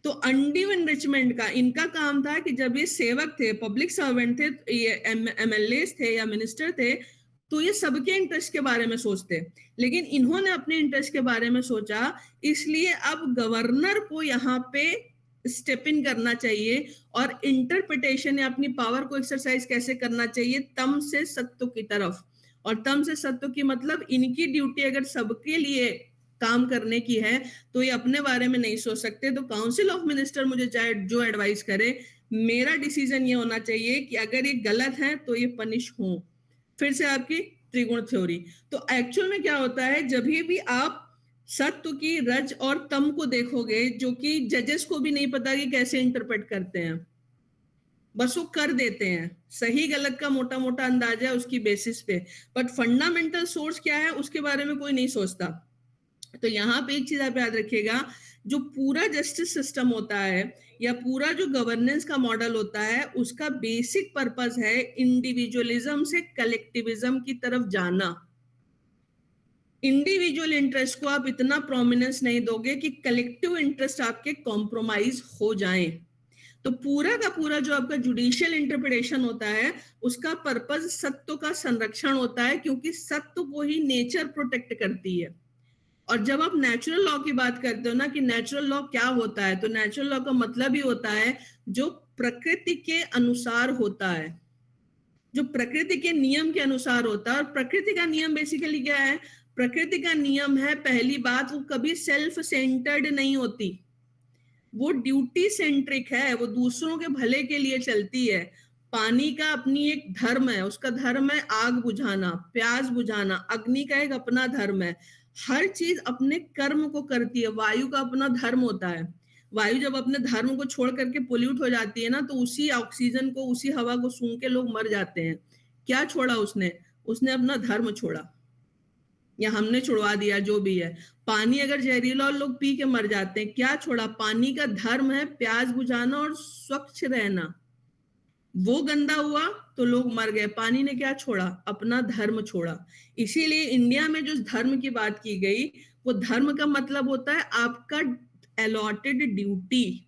तो अनड्यू एनरिचमेंट का इनका काम था कि जब ये सेवक थे, पब्लिक सर्वेंट थे, ये एमएलए थे या मिनिस्टर थे, तो ये सबके इंटरेस्ट के बारे में सोचते, लेकिन इन्होंने अपने इंटरेस्ट के बारे में सोचा। इसलिए अब गवर्नर को यहाँ पे स्टेप इन करना चाहिए और इंटरप्रिटेशन या अपनी पावर को एक्सरसाइज कैसे करना चाहिए, तम से सत्य की तरफ। और तम से सत्य की मतलब इनकी ड्यूटी अगर सबके लिए काम करने की है तो ये अपने बारे में नहीं सोच सकते। तो काउंसिल ऑफ मिनिस्टर मुझे चाहे जो एडवाइस करे, मेरा डिसीजन ये होना चाहिए कि अगर ये गलत है तो ये पनिश हो। फिर से आपकी त्रिगुण थ्योरी। तो एक्चुअल में क्या होता है, जब भी आप सत्य की रज और तम को देखोगे, जो कि जजेस को भी नहीं पता कि कैसे इंटरप्रेट करते हैं, बस वो कर देते हैं, सही गलत का मोटा मोटा अंदाजा है उसकी बेसिस पे, बट फंडामेंटल सोर्स क्या है उसके बारे में कोई नहीं सोचता। तो यहाँ पे एक चीज आप याद रखिएगा, जो पूरा जस्टिस सिस्टम होता है या पूरा जो गवर्नेंस का मॉडल होता है उसका बेसिक पर्पस है इंडिविजुअलिज्म से कलेक्टिविज्म की तरफ जाना। इंडिविजुअल इंटरेस्ट को आप इतना प्रोमिनेंस नहीं दोगे कि कलेक्टिव इंटरेस्ट आपके कॉम्प्रोमाइज हो जाएं। तो पूरा का पूरा जो आपका जुडिशियल इंटरप्रिटेशन होता है उसका पर्पस सत्य का संरक्षण होता है, क्योंकि सत्य को ही नेचर प्रोटेक्ट करती है। और जब आप नेचुरल लॉ की बात करते हो ना कि नेचुरल लॉ क्या होता है, तो नेचुरल लॉ का मतलब ही होता है जो प्रकृति के अनुसार होता है, जो प्रकृति के नियम के अनुसार होता है। और प्रकृति का नियम बेसिकली क्या है? प्रकृति का नियम है, पहली बात, वो कभी सेल्फ सेंटर्ड नहीं होती, वो ड्यूटी सेंट्रिक है, वो दूसरों के भले के लिए चलती है। पानी का अपनी एक धर्म है, उसका धर्म है आग बुझाना, प्यास बुझाना। अग्नि का एक अपना धर्म है, हर चीज अपने कर्म को करती है। वायु का अपना धर्म होता है, वायु जब अपने धर्म को छोड़ करके पोल्यूट हो जाती है ना तो उसी ऑक्सीजन को, उसी हवा को सूंघ के लोग मर जाते हैं। क्या छोड़ा उसने? उसने अपना धर्म छोड़ा, या हमने छुड़वा दिया, जो भी है। पानी अगर जहरीला और लोग पी के मर जाते हैं, क्या छोड़ा? पानी का धर्म है प्यास बुझाना और स्वच्छ रहना। वो गंदा हुआ तो लोग मर गए। पानी ने क्या छोड़ा? अपना धर्म छोड़ा। इसीलिए इंडिया में जो धर्म की बात की गई, वो धर्म का मतलब होता है आपका अलॉटेड ड्यूटी।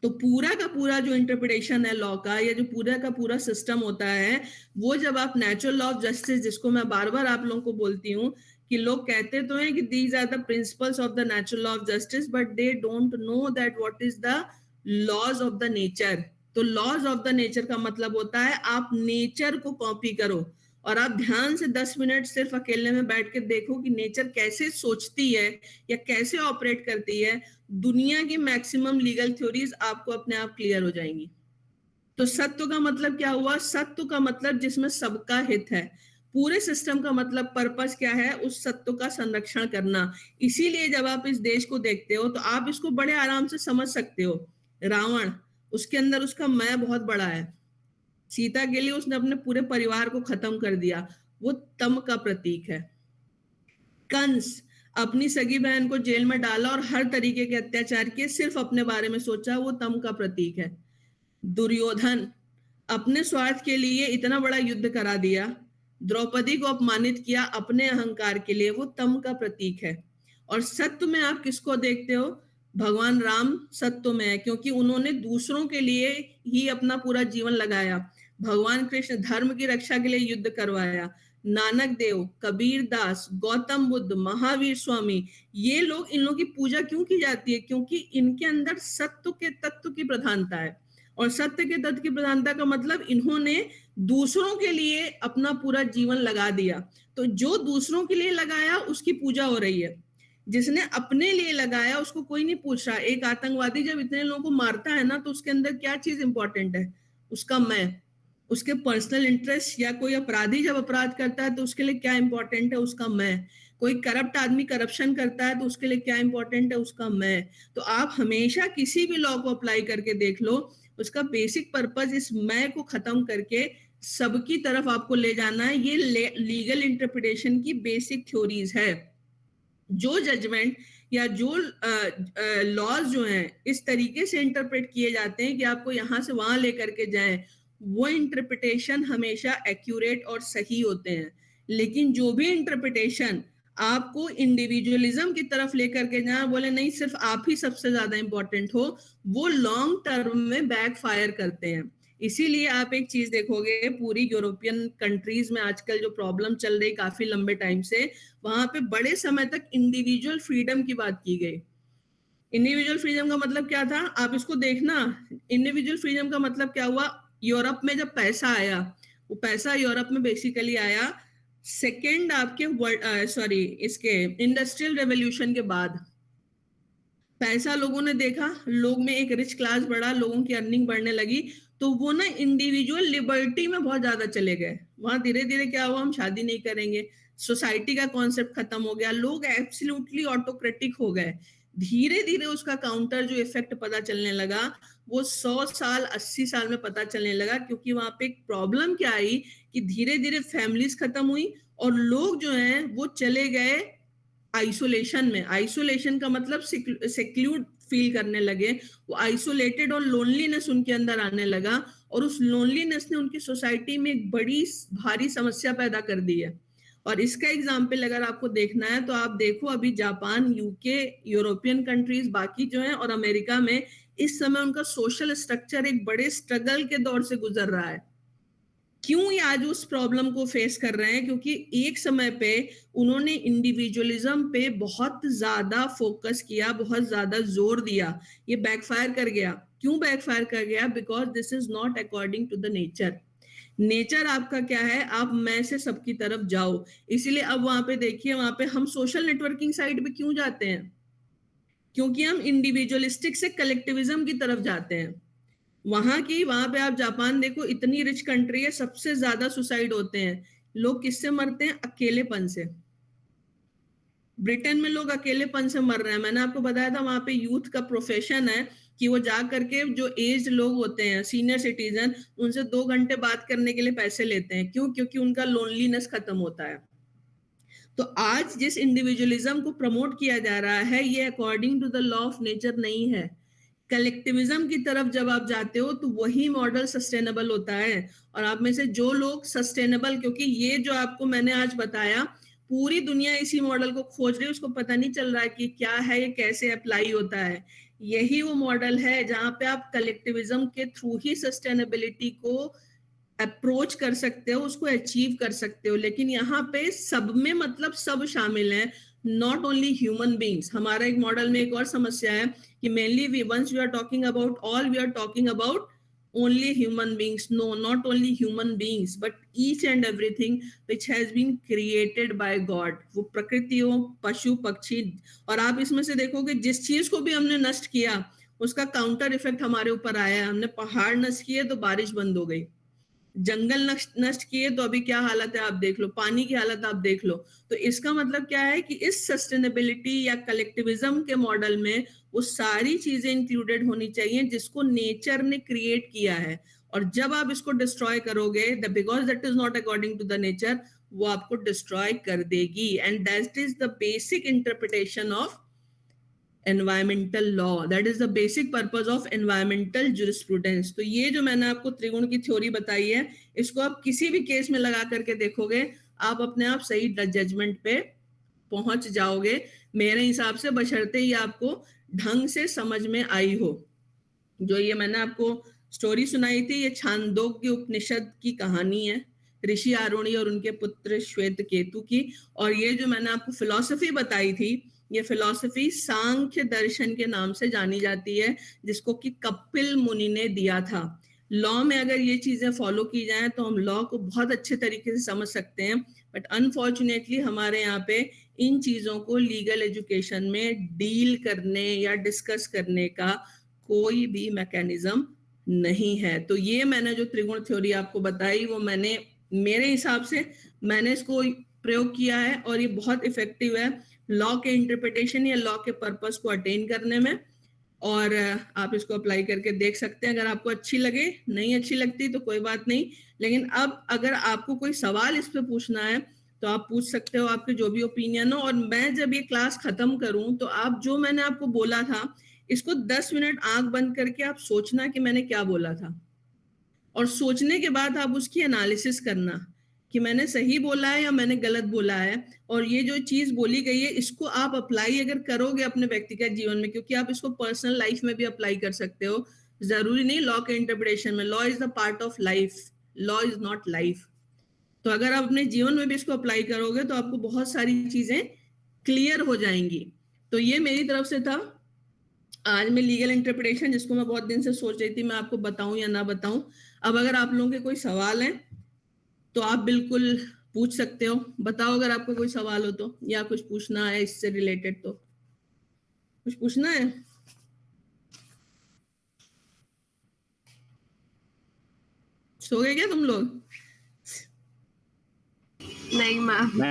तो पूरा का पूरा जो इंटरप्रिटेशन है लॉ का, या जो पूरा का पूरा सिस्टम होता है, वो जब आप नेचुरल लॉ ऑफ जस्टिस, जिसको मैं बार बार आप लोगों को बोलती हूँ कि लोग कहते तो हैं कि these are the principles of the natural law of justice, but they don't know that what is the laws of the nature. तो लॉज ऑफ द नेचर का मतलब होता है आप नेचर को कॉपी करो और आप ध्यान से 10 मिनट सिर्फ अकेले में बैठ के देखो कि नेचर कैसे सोचती है या कैसे ऑपरेट करती है। दुनिया की मैक्सिमम लीगल थ्योरीज आपको अपने आप क्लियर हो जाएंगी। तो सत्व का मतलब क्या हुआ? सत्व का मतलब जिसमें सबका हित है। पूरे सिस्टम का मतलब पर्पस क्या है? उस सत्व का संरक्षण करना। इसीलिए जब आप इस देश को देखते हो तो आप इसको बड़े आराम से समझ सकते हो। रावण, उसके अंदर उसका मैं बहुत बड़ा है। सीता के लिए उसने अपने पूरे परिवार को खत्म कर दिया, वो तम का प्रतीक है। कंस, अपनी सगी बहन को जेल में डाला और हर तरीके के अत्याचार किए, सिर्फ अपने बारे में सोचा, वो तम का प्रतीक है। दुर्योधन, अपने स्वार्थ के लिए इतना बड़ा युद्ध करा दिया, द्रौपदी को अपमानित किया अपने अहंकार के लिए, वो तम का प्रतीक है। और सत्य में आप किसको देखते हो? भगवान राम सत्य में है, क्योंकि उन्होंने दूसरों के लिए ही अपना पूरा जीवन लगाया। भगवान कृष्ण धर्म की रक्षा के लिए युद्ध करवाया। नानक देव, कबीर दास, गौतम बुद्ध, महावीर स्वामी, ये लोग, इन लोगों की पूजा क्यों की जाती है? क्योंकि इनके अंदर सत्य के तत्व की प्रधानता है। और सत्य के तत्व की प्रधानता का मतलब इन्होंने दूसरों के लिए अपना पूरा जीवन लगा दिया। तो जो दूसरों के लिए लगाया उसकी पूजा हो रही है, जिसने अपने लिए लगाया उसको कोई नहीं पूछ रहा। एक आतंकवादी जब इतने लोगों को मारता है ना, तो उसके अंदर क्या चीज इंपॉर्टेंट है? उसका मैं, उसके पर्सनल इंटरेस्ट। या कोई अपराधी जब अपराध करता है तो उसके लिए क्या इंपॉर्टेंट है? उसका मैं। कोई करप्ट आदमी करप्शन करता है तो उसके लिए क्या इंपॉर्टेंट है? उसका मैं। तो आप हमेशा किसी भी लॉ को अप्लाई करके देख लो, उसका बेसिक पर्पस इस मैं को खत्म करके सबकी तरफ आपको ले जाना है। ये लीगल इंटरप्रिटेशन की बेसिक थ्योरीज है। जो जजमेंट या जो लॉज जो हैं इस तरीके से इंटरप्रेट किए जाते हैं कि आपको यहां से वहां लेकर के जाएं, वो इंटरप्रिटेशन हमेशा एक्यूरेट और सही होते हैं। लेकिन जो भी इंटरप्रिटेशन आपको इंडिविजुअलिज्म की तरफ लेकर के जाए, बोले नहीं सिर्फ आप ही सबसे ज्यादा इंपॉर्टेंट हो, वो लॉन्ग टर्म में बैकफायर करते हैं। इसीलिए आप एक चीज देखोगे, पूरी यूरोपियन कंट्रीज में आजकल जो प्रॉब्लम चल रही काफी लंबे टाइम से, वहां पे बड़े समय तक इंडिविजुअल फ्रीडम की बात की गई। इंडिविजुअल फ्रीडम का मतलब क्या था? आप इसको देखना, इंडिविजुअल फ्रीडम का मतलब क्या हुआ? यूरोप में जब पैसा आया, वो पैसा यूरोप में बेसिकली आया सेकेंड आपके सॉरी इसके इंडस्ट्रियल रेवोल्यूशन के बाद। पैसा लोगों ने देखा, लोग में एक रिच क्लास बढ़ा, लोगों की अर्निंग बढ़ने लगी, तो वो ना इंडिविजुअल लिबर्टी में बहुत ज्यादा चले गए। वहां धीरे धीरे क्या हुआ? हम शादी नहीं करेंगे, सोसाइटी का कॉन्सेप्ट खत्म हो गया, लोग एब्सोल्युटली ऑटोक्रेटिक हो गए। धीरे धीरे उसका काउंटर जो इफेक्ट पता चलने लगा, वो 100 साल 80 साल में पता चलने लगा। क्योंकि वहां पे एक प्रॉब्लम क्या आई कि धीरे धीरे फैमिलीज खत्म हुई और लोग जो हैं वो चले गए आइसोलेशन में। आइसोलेशन का मतलब सेक्लूड फील करने लगे, वो आइसोलेटेड और लोनलीनेस उनके अंदर आने लगा, और उस लोनलीनेस ने उनकी सोसाइटी में एक बड़ी भारी समस्या पैदा कर दी है। और इसका एग्जाम्पल अगर आपको देखना है तो आप देखो, अभी जापान, यूके, यूरोपियन कंट्रीज बाकी जो है और अमेरिका में इस समय उनका सोशल स्ट्रक्चर एक बड़े स्ट्रगल के दौर से गुजर रहा है। क्यों ये आज उस प्रॉब्लम को फेस कर रहे हैं? क्योंकि एक समय पे उन्होंने इंडिविजुअलिज्म पे बहुत ज्यादा फोकस किया, बहुत ज्यादा जोर दिया, ये बैकफायर कर गया। क्यों बैकफायर कर गया? Because this is not according to the nature. Nature आपका क्या है? आप मैं से सबकी तरफ जाओ। इसीलिए अब वहां पे देखिए, वहां पे हम सोशल नेटवर्किंग साइट पे क्यों जाते हैं? क्योंकि हम इंडिविजुअलिस्टिक से कलेक्टिविज्म की तरफ जाते हैं। वहां पे आप जापान देखो, इतनी रिच कंट्री है, सबसे ज्यादा सुसाइड होते हैं। लोग किससे मरते हैं? अकेलेपन से। ब्रिटेन में लोग अकेलेपन से मर रहे हैं। मैंने आपको बताया था वहां पे यूथ का प्रोफेशन है कि वो जा करके जो एज लोग होते हैं, सीनियर सिटीजन, उनसे 2 घंटे बात करने के लिए पैसे लेते हैं। क्यों? क्योंकि उनका लोनलीनेस खत्म होता है। तो आज जिस इंडिविजुअलिज्म को प्रमोट किया जा रहा है, ये according to the law of nature नहीं है। कलेक्टिविज्म की तरफ जब आप जाते हो तो वही मॉडल सस्टेनेबल होता है। और आप में से जो लोग सस्टेनेबल, क्योंकि ये जो आपको मैंने आज बताया, पूरी दुनिया इसी मॉडल को खोज रही है, उसको पता नहीं चल रहा है कि क्या है, ये कैसे अप्लाई होता है। यही वो मॉडल है जहां पे आप कलेक्टिविज्म के थ्रू ही सस्टेनेबिलिटी को अप्रोच कर सकते हो, उसको अचीव कर सकते हो। लेकिन यहाँ पे सब में मतलब सब शामिल है, नॉट ओनली ह्यूमन बींग्स। हमारा एक मॉडल में एक और समस्या है कि mainly we once we are talking about all, we are talking about only human beings. No, not only human beings, but each and everything which has been created by God. वो प्रकृति हो, पशु पक्षी, और आप इसमें से देखोगे जिस चीज को भी हमने नष्ट किया उसका काउंटर इफेक्ट हमारे ऊपर आया। हमने पहाड़ नष्ट किए तो बारिश बंद हो गई, जंगल नष्ट किए तो अभी क्या हालत है आप देख लो, पानी की हालत आप देख लो। तो इसका मतलब क्या है कि इस सस्टेनेबिलिटी या कलेक्टिविज्म के मॉडल में वो सारी चीजें इंक्लूडेड होनी चाहिए जिसको नेचर ने क्रिएट किया है। और जब आप इसको डिस्ट्रॉय करोगे, because that is not according to the nature, वो आपको डिस्ट्रॉय कर देगी। And that is the basic interpretation of environmental law, that is the basic purpose of environmental jurisprudence. तो ये जो मैंने आपको त्रिगुण की थ्योरी बताई है, इसको आप किसी भी केस में लगा करके देखोगे, आप अपने आप सही जजमेंट पे पहुंच जाओगे मेरे हिसाब से, बशर्ते ही आपको ढंग से समझ में आई हो। जो ये मैंने आपको स्टोरी सुनाई थी, ये छांदोग्य उपनिषद की कहानी है, ऋषि आरुणि और उनके पुत्र श्वेत केतु की। और ये जो मैंने आपको फिलॉसफी बताई थी, ये फिलॉसफी सांख्य दर्शन के नाम से जानी जाती है, जिसको कि कपिल मुनि ने दिया था। लॉ में अगर ये चीजें फॉलो की जाएं तो हम लॉ को बहुत अच्छे तरीके से समझ सकते हैं, बट अनफॉर्चुनेटली हमारे यहाँ पे इन चीजों को लीगल एजुकेशन में डील करने या डिस्कस करने का कोई भी मैकेनिज्म नहीं है। तो ये मैंने जो त्रिगुण थ्योरी आपको बताई, वो मैंने मेरे हिसाब से मैंने इसको प्रयोग किया है और ये बहुत इफेक्टिव है लॉ के इंटरप्रिटेशन या लॉ के पर्पस को अटेन करने में। और आप इसको अप्लाई करके देख सकते हैं। अगर आपको अच्छी लगे, नहीं अच्छी लगती तो कोई बात नहीं, लेकिन अब अगर आपको कोई सवाल इस पे पूछना है तो आप पूछ सकते हो, आपके जो भी ओपिनियन हो। और मैं जब ये क्लास खत्म करूं तो आप जो मैंने आपको बोला था, इसको 10 मिनट आंख बंद करके आप सोचना कि मैंने क्या बोला था, और सोचने के बाद आप उसकी एनालिसिस करना कि मैंने सही बोला है या मैंने गलत बोला है। और ये जो चीज बोली गई है, इसको आप अप्लाई अगर करोगे अपने व्यक्तिगत जीवन में, क्योंकि आप इसको पर्सनल लाइफ में भी अप्लाई कर सकते हो, जरूरी नहीं लॉ के इंटरप्रिटेशन में। Law is the part of life, law is not life. तो अगर आप अपने जीवन में भी इसको अप्लाई करोगे तो आपको बहुत सारी चीजें क्लियर हो जाएंगी। तो ये मेरी तरफ से था आज मैं लीगल इंटरप्रिटेशन, जिसको मैं बहुत दिन से सोच रही थी मैं आपको बताऊं या ना बताऊं। अब अगर आप लोगों के कोई सवाल हैं तो आप बिल्कुल पूछ सकते हो। बताओ अगर आपको कोई सवाल हो तो, या कुछ पूछना है इससे रिलेटेड, तो कुछ पूछना है? सो गए क्या तुम लोग?
नहीं मैम।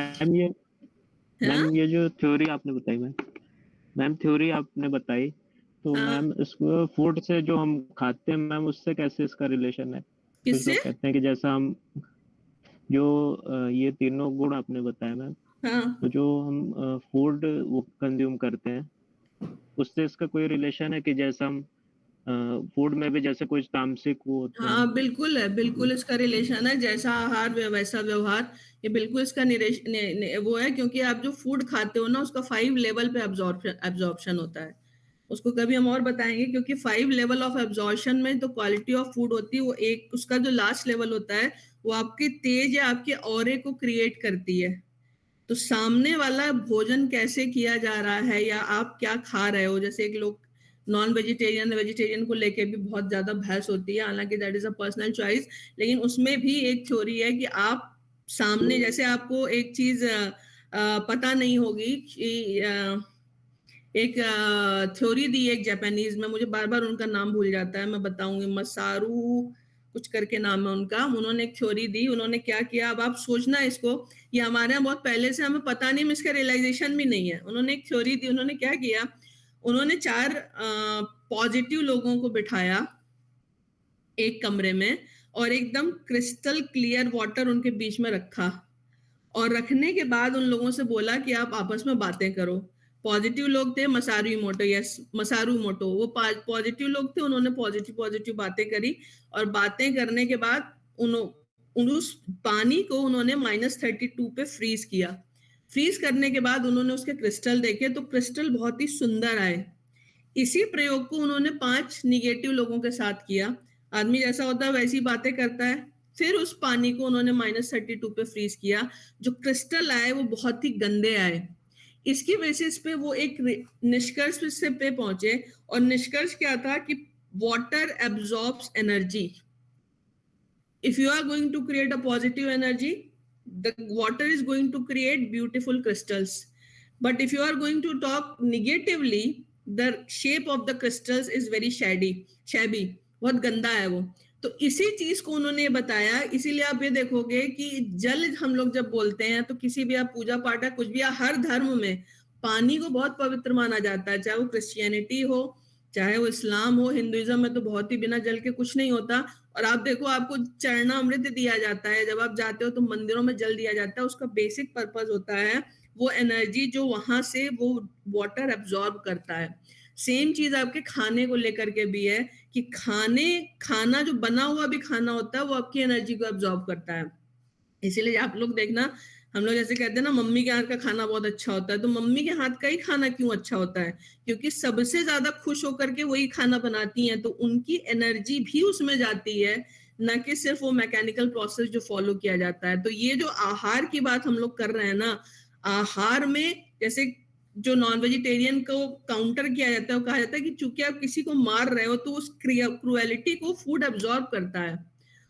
ये जो थ्योरी आपने बताई मैम थ्योरी आपने बताई, तो मैम इसको फूड से जो हम खाते हैं मैम, उससे कैसे इसका रिलेशन है?
किससे?
तो कहते हैं कि जैसा हम जो ये तीनों गुण आपने बताया मैम, तो जो हम फूड वो कंज्यूम करते हैं, उससे इसका कोई रिलेशन है कि जैसा हम फूड में भी जैसे कुछ तामसिक वो होते हैं?
हाँ बिल्कुल है, बिल्कुल इसका रिलेशन है। जैसा आहार वैसा व्यवहार, ये बिल्कुल इसका वो है, क्योंकि आप जो फूड खाते हो ना, उसका 5 लेवल पे एब्जॉर्प्शन होता है। उसको कभी हम और बताएंगे, क्योंकि 5 लेवल ऑफ एब्जॉर्प्शन में तो क्वालिटी ऑफ फूड होती है, वो एक उसका जो लास्ट लेवल होता है वो आपके तेज या आपके ऑरे को क्रिएट करती है। तो सामने वाला भोजन कैसे किया जा रहा है या आप क्या खा रहे हो, जैसे एक लोग नॉन वेजिटेरियन वेजिटेरियन को लेके भी बहुत ज्यादा बहस होती है, हालांकि that is a personal choice, लेकिन उसमें भी एक थ्योरी है कि आप सामने, जैसे आपको एक चीज पता नहीं होगी कि एक थ्योरी दी एक जापानीज में, मुझे बार बार उनका नाम भूल जाता है, मैं बताऊंगी, मसारू कुछ करके नाम है उनका। उन्होंने एक थ्योरी दी, उन्होंने क्या किया, अब आप सोचना इसको, ये हमारे यहाँ बहुत पहले से हमें पता नहीं, इसका रियलाइजेशन भी नहीं है। उन्होंने एक थ्योरी दी, उन्होंने क्या किया, उन्होंने 4 पॉजिटिव लोगों को बिठाया एक कमरे में और एकदम क्रिस्टल क्लियर वाटर उनके बीच में रखा, और रखने के बाद उन लोगों से बोला कि आप आपस में बातें करो। पॉजिटिव लोग थे मसारू इमोटो, वो पॉजिटिव लोग थे, उन्होंने पॉजिटिव बातें करी, और बातें करने के बाद उस पानी को उन्होंने -32 पे फ्रीज किया। फ्रीज करने के बाद उन्होंने उसके क्रिस्टल देखे, तो क्रिस्टल बहुत ही सुंदर आए। इसी प्रयोग को उन्होंने 5 निगेटिव लोगों के साथ किया। आदमी जैसा होता है वैसी बातें करता है। फिर उस पानी को उन्होंने -32 पे फ्रीज किया, जो क्रिस्टल आए वो बहुत ही गंदे आए। इसकी बेसिस पे वो एक निष्कर्ष पे पहुंचे, और निष्कर्ष क्या था कि water absorbs energy. If you are going to create a positive energy, the water is going to create beautiful crystals. But if you are going to talk negatively, the shape of the crystals is very shabby, बहुत गंदा है वो. तो इसी चीज को उन्होंने बताया. इसीलिए आप ये देखोगे कि जल हम लोग जब बोलते हैं तो किसी भी आप पूजा पाठ है कुछ भी, हर धर्म में पानी को बहुत पवित्र माना जाता है. चाहे वो क्रिश्चियनिटी हो, चाहे वो इस्लाम हो, हिंदुइज्म में तो बहुत ही बिना जल के कुछ नहीं होता. और आप देखो, आपको चरणामृत दिया जाता है जब आप जाते हो तो मंदिरों में जल दिया जाता है. उसका बेसिक पर्पस होता है वो एनर्जी जो वहां से वो वाटर एब्जॉर्ब करता है. सेम चीज आपके खाने को लेकर के भी है कि खाना जो बना हुआ भी खाना होता है वो आपकी एनर्जी को एब्जॉर्ब करता है. इसीलिए आप लोग देखना, हम लोग जैसे कहते हैं ना मम्मी के हाथ का खाना बहुत अच्छा होता है, तो मम्मी के हाथ का ही खाना क्यों अच्छा होता है? क्योंकि सबसे ज्यादा खुश होकर के वही खाना बनाती हैं, तो उनकी एनर्जी भी उसमें जाती है, ना कि सिर्फ वो मैकेनिकल प्रोसेस जो फॉलो किया जाता है. तो ये जो आहार की बात हम लोग कर रहे हैं ना, आहार में जैसे जो नॉन वेजिटेरियन को काउंटर किया जाता है, वो कहा जाता है कि चूंकि आप किसी को मार रहे हो तो उस क्रुएलिटी को फूड एब्जॉर्ब करता है,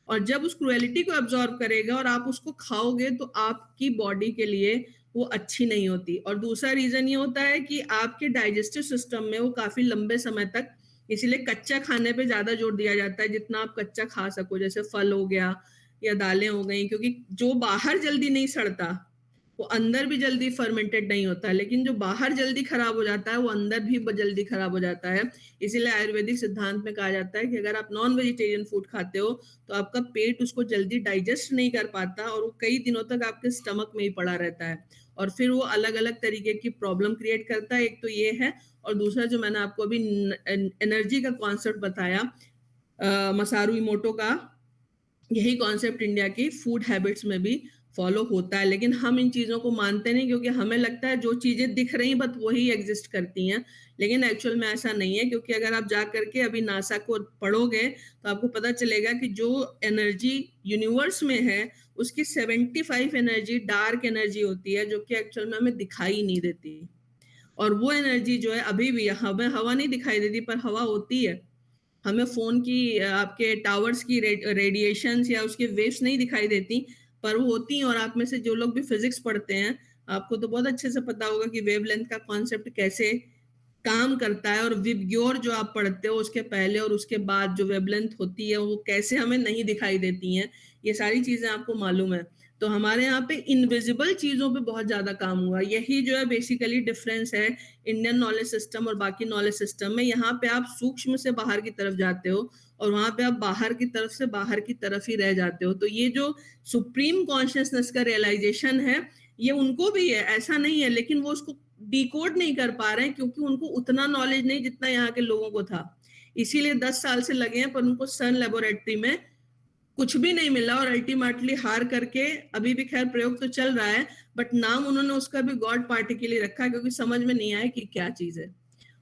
और जब उस क्रुएलिटी को एब्जॉर्ब करेगा और आप उसको खाओगे तो आपकी बॉडी के लिए वो अच्छी नहीं होती. और दूसरा रीजन ये होता है कि आपके डाइजेस्टिव सिस्टम में वो काफी लंबे समय तक, इसीलिए कच्चा खाने पे ज्यादा जोर दिया जाता है, जितना आप कच्चा खा सको, जैसे फल हो गया या दालें हो गई, क्योंकि जो बाहर जल्दी नहीं सड़ता वो अंदर भी जल्दी फर्मेंटेड नहीं होता, लेकिन जो बाहर जल्दी खराब हो जाता है वो अंदर भी जल्दी खराब हो जाता है. इसीलिए आयुर्वेदिक सिद्धांत में कहा जाता है कि अगर आप नॉन वेजिटेरियन फूड खाते हो तो आपका पेट उसको जल्दी डाइजेस्ट नहीं कर पाता और वो कई दिनों तक आपके स्टमक में ही पड़ा रहता है, और फिर वो अलग अलग तरीके की प्रॉब्लम क्रिएट करता है. एक तो ये है, और दूसरा जो मैंने आपको अभी एनर्जी का कॉन्सेप्ट बताया मसारू इमोटो का, यही कॉन्सेप्ट इंडिया की फूड हैबिट्स में भी फॉलो होता है. लेकिन हम इन चीजों को मानते नहीं, क्योंकि हमें लगता है जो चीजें दिख रही बस वही एग्जिस्ट करती हैं, लेकिन एक्चुअल में ऐसा नहीं है. क्योंकि अगर आप जा करके अभी नासा को पढ़ोगे तो आपको पता चलेगा कि जो एनर्जी यूनिवर्स में है उसकी 75 एनर्जी डार्क एनर्जी होती है, जो कि एक्चुअल में हमें दिखाई नहीं देती. और वो एनर्जी जो है अभी भी हमें हवा नहीं दिखाई देती, पर हवा होती है. हमें फोन की आपके टावर्स की रेडिएशंस या उसके वेव्स नहीं दिखाई देती, पर वो होती हैं. और आप में से जो लोग भी फिजिक्स पढ़ते हैं आपको तो बहुत अच्छे से पता होगा कि वेवलेंथ का कॉन्सेप्ट कैसे काम करता है, और विबग्योर जो आप पढ़ते हो उसके पहले और उसके बाद जो वेवलेंथ होती है वो कैसे हमें नहीं दिखाई देती हैं. ये सारी चीजें आपको मालूम है. तो हमारे यहाँ पे इनविजिबल चीजों पे बहुत ज्यादा काम हुआ. यही जो है बेसिकली डिफरेंस है इंडियन नॉलेज सिस्टम और बाकी नॉलेज सिस्टम में. यहाँ पे आप सूक्ष्म से बाहर की तरफ जाते हो और वहां पे आप बाहर की तरफ से बाहर की तरफ ही रह जाते हो. तो ये जो सुप्रीम कॉन्शियसनेस का रियलाइजेशन है ये उनको भी है, ऐसा नहीं है, लेकिन वो उसको डिकोड नहीं कर पा रहे हैं क्योंकि उनको उतना नॉलेज नहीं जितना यहाँ के लोगों को था. इसीलिए 10 साल से लगे हैं, पर उनको सन लेबोरेटरी में कुछ भी नहीं मिला और अल्टीमेटली हार करके, अभी भी खैर प्रयोग तो चल रहा है, बट नाम उन्होंने उसका भी गॉड पार्टी के लिए रखा क्योंकि समझ में नहीं आया कि क्या चीज है.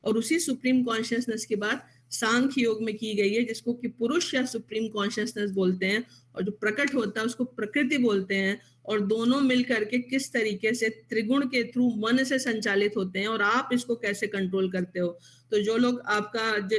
और उसी सुप्रीम कॉन्शियसनेस की बात सांख्य योग में की गई है, जिसको कि पुरुष या सुप्रीम कॉन्शियसनेस बोलते हैं, और जो प्रकट होता है उसको प्रकृति बोलते हैं. और दोनों मिलकर के किस तरीके से त्रिगुण के थ्रू मन से संचालित होते हैं और आप इसको कैसे कंट्रोल करते हो. तो जो लोग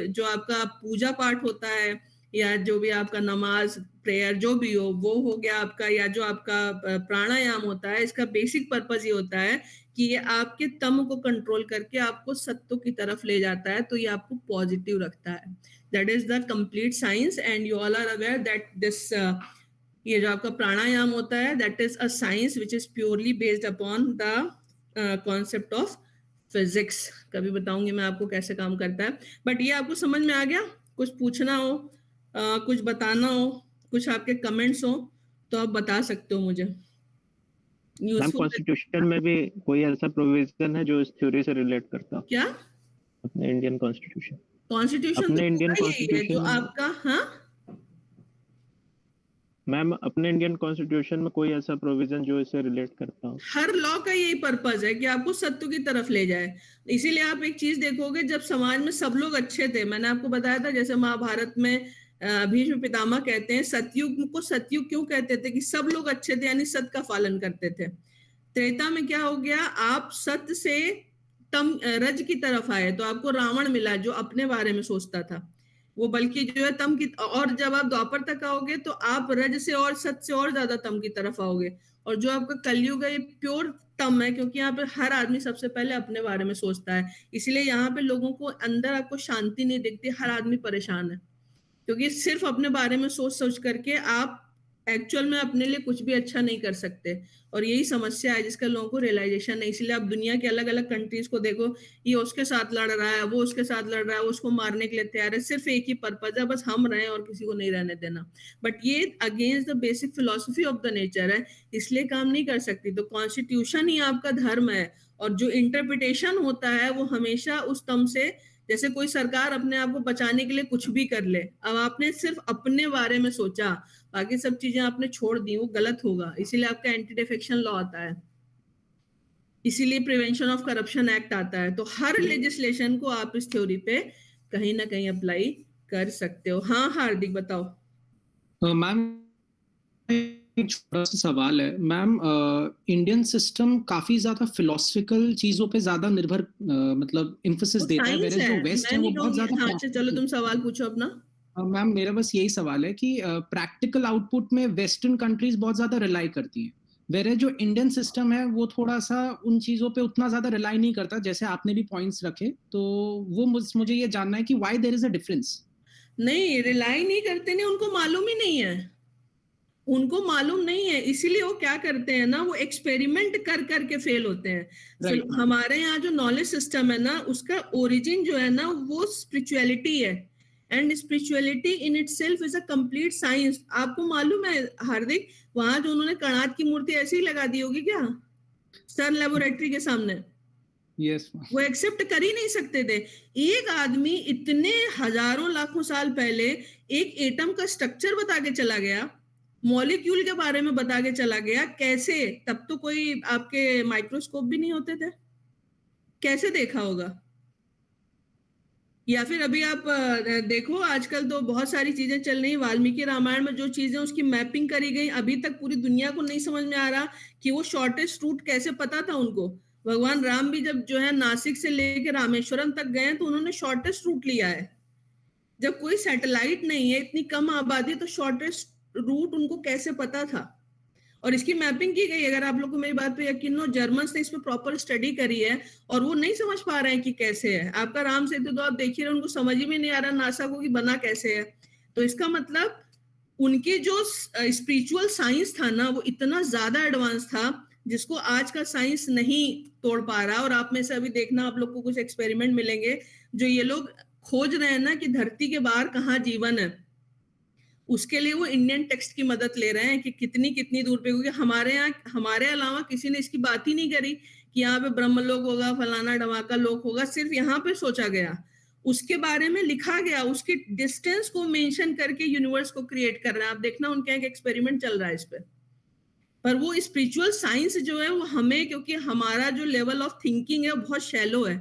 जो आपका पूजा पाठ होता है या जो भी आपका नमाज प्रेयर जो भी हो वो गया आपका, या जो आपका प्राणायाम होता है, इसका बेसिक पर्पस ये होता है कि ये आपके तम को कंट्रोल करके आपको सत्व की तरफ ले जाता है, तो ये आपको पॉजिटिव रखता है. That is the complete science and you all are aware that this ये जो आपका प्राणायाम होता है that is a science which is purely based upon the concept of physics. कभी बताऊंगी मैं आपको कैसे काम करता है. बट ये आपको समझ में आ गया? कुछ पूछना हो, कुछ बताना हो, कुछ आपके कमेंट्स हो तो आप बता सकते हो मुझे.
कॉन्स्टिट्यूशन में भी कोई ऐसा प्रोविजन है जो इस थ्योरी से रिलेट करता हो?
क्या
अपने इंडियन कॉन्स्टिट्यूशन
अपने इंडियन कॉन्स्टिट्यूशन जो आपका, हाँ
मैम, अपने इंडियन कॉन्स्टिट्यूशन में कोई ऐसा प्रोविजन जो इससे रिलेट करता हो?
हर लॉ का यही पर्पस है कि आपको सत्य की तरफ ले जाए. इसीलिए आप एक चीज देखोगे, जब समाज में सब लोग अच्छे थे, मैंने आपको बताया था जैसे महाभारत में भीष्म पितामह कहते हैं सतयुग को सतयुग क्यों कहते थे कि सब लोग अच्छे थे, यानी सत्य का पालन करते थे. त्रेता में क्या हो गया, आप सत्य से रज की तरफ आए तो आपको रावण मिला जो अपने बारे में सोचता था. वो बल्कि जो है तम की, और जब आप द्वापर तक आओगे तो आप रज से और सत से और ज्यादा तम की तरफ आओगे। और जो आपका कलयुग है ये प्योर तम है, क्योंकि यहाँ पे हर आदमी सबसे पहले अपने बारे में सोचता है। इसलिए यहाँ पे लोगों को अंदर आपको शांति नहीं दिखती, हर आदमी परेशान है, क्योंकि सिर्फ अपने बारे में सोच सोच करके आप एक्चुअल में अपने लिए कुछ भी अच्छा नहीं कर सकते। और यही समस्या है जिसका लोगों को रियलाइजेशन नहीं। इसलिए आप दुनिया के अलग अलग कंट्रीज को देखो, ये उसके साथ लड़ रहा है, वो उसके साथ लड़ रहा है, वो उसको मारने के लिए तैयार है, सिर्फ एक ही पर्पज है, बस हम रहें और किसी को नहीं रहने देना। बट ये against the basic philosophy of the nature है, इसलिए काम नहीं कर सकती। तो कॉन्स्टिट्यूशन ही आपका धर्म है, और जो इंटरप्रिटेशन होता है वो हमेशा उस तम से, जैसे कोई सरकार अपने आप को बचाने के लिए कुछ भी कर ले, अब आपने सिर्फ अपने बारे में सोचा, बाकी सब चीजें आपने छोड़ दी, वो गलत होगा। इसीलिए आपका एंटी डिफेक्शन लॉ आता है, इसीलिए प्रिवेंशन ऑफ करप्शन एक्ट आता है। तो हर लेजिस्लेशन को आप इस थ्योरी पे कहीं ना कहीं अप्लाई कर सकते हो। हाँ हार्दिक बताओ।
मैम एक छोटा सा सवाल है मैम, इंडियन सिस्टम काफी ज्यादा फिलोसफिकल चीजों पे ज्यादा निर्भर मतलब एम्फेसिस देता है, वेयर जो वेस्ट है वो बहुत ज्यादा।
हाँ चलो तुम सवाल पूछो अपना।
मैम मेरा बस यही सवाल है कि प्रैक्टिकल आउटपुट में वेस्टर्न कंट्रीज बहुत ज्यादा रिलाई करती हैं, वेयर जो इंडियन सिस्टम है वो थोड़ा सा उन चीजों पे उतना ज्यादा रिलाई नहीं करता, जैसे आपने भी पॉइंट्स रखे। तो वो मुझे ये जानना है कि why there is a difference.
नहीं, रिलाई नहीं करते, नहीं उनको मालूम ही नहीं है, उनको मालूम नहीं है, इसीलिए वो क्या करते हैं ना, वो एक्सपेरिमेंट कर करके फेल होते हैं।
Right.
हमारे यहाँ जो नॉलेज सिस्टम है ना, उसका ओरिजिन जो है ना वो स्पिरिचुअलिटी है, and spirituality in itself is a complete science. आपको मालूम है हार्दिक, वहां जो उन्होंने कणाद की मूर्ति ऐसे ही लगा दी होगी क्या सन लेबोरेटरी के सामने?
Yes,
वो एक्सेप्ट कर ही नहीं सकते थे। एक आदमी इतने हजारों लाखों साल पहले एक एटम का स्ट्रक्चर बता के चला गया, मॉलिक्यूल के बारे में बता के चला गया, कैसे? तब तो कोई आपके माइक्रोस्कोप भी नहीं होते थे, कैसे देखा होगा? या फिर अभी आप देखो आजकल तो बहुत सारी चीजें चल रही, वाल्मीकि रामायण में जो चीजें उसकी मैपिंग करी गई, अभी तक पूरी दुनिया को नहीं समझ में आ रहा कि वो शॉर्टेस्ट रूट कैसे पता था उनको। भगवान राम भी जब जो है नासिक से लेकर रामेश्वरम तक गए तो उन्होंने शॉर्टेस्ट रूट लिया है। जब कोई सैटेलाइट नहीं है, इतनी कम आबादी, तो शॉर्टेस्ट रूट उनको कैसे पता था? और इसकी मैपिंग की गई। अगर आप लोग को मेरी बात पे यकीन हो, जर्मन्स ने इस पे प्रॉपर स्टडी करी है और वो नहीं समझ पा रहे हैं कि कैसे है। आपका राम सेतु तो आप देखिए उनको समझ ही में नहीं आ रहा नासा को कि बना कैसे है। तो इसका मतलब उनके जो स्पिरिचुअल साइंस था ना, वो इतना ज्यादा एडवांस था जिसको आज का साइंस नहीं तोड़ पा रहा। और आप में से अभी देखना, आप लोग को कुछ एक्सपेरिमेंट मिलेंगे जो ये लोग खोज रहे हैं ना कि धरती के बाहर कहाँ जीवन है, उसके लिए वो इंडियन टेक्स्ट की मदद ले रहे हैं कि कितनी कितनी दूर पे, क्योंकि हमारे यहाँ हमारे अलावा किसी ने इसकी बात ही नहीं करी कि यहाँ पे ब्रह्मलोक होगा, फलाना ढमाका लोक होगा, सिर्फ यहाँ पे सोचा गया, उसके बारे में लिखा गया, उसकी डिस्टेंस को मेंशन करके यूनिवर्स को क्रिएट कर रहे हैं। आप देखना उनके यहाँ एक एक्सपेरिमेंट चल रहा है इस पे। पर वो स्पिरिचुअल साइंस जो है वो हमें, क्योंकि हमारा जो लेवल ऑफ थिंकिंग है वो बहुत शैलो है,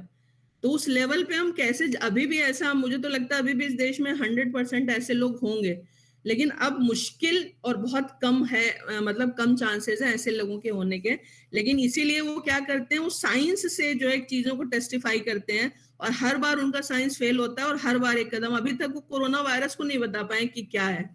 तो उस लेवल पे हम कैसे, अभी भी ऐसा मुझे तो लगता है अभी भी इस देश में 100% ऐसे लोग होंगे, लेकिन अब मुश्किल और बहुत कम है, मतलब कम चांसेस है ऐसे लोगों के होने के। लेकिन इसीलिए वो क्या करते हैं, वो साइंस से जो है चीजों को टेस्टिफाई करते हैं, और हर बार उनका साइंस फेल होता है, और हर बार एक कदम। अभी तक वो कोरोना वायरस को नहीं बता पाए कि क्या है।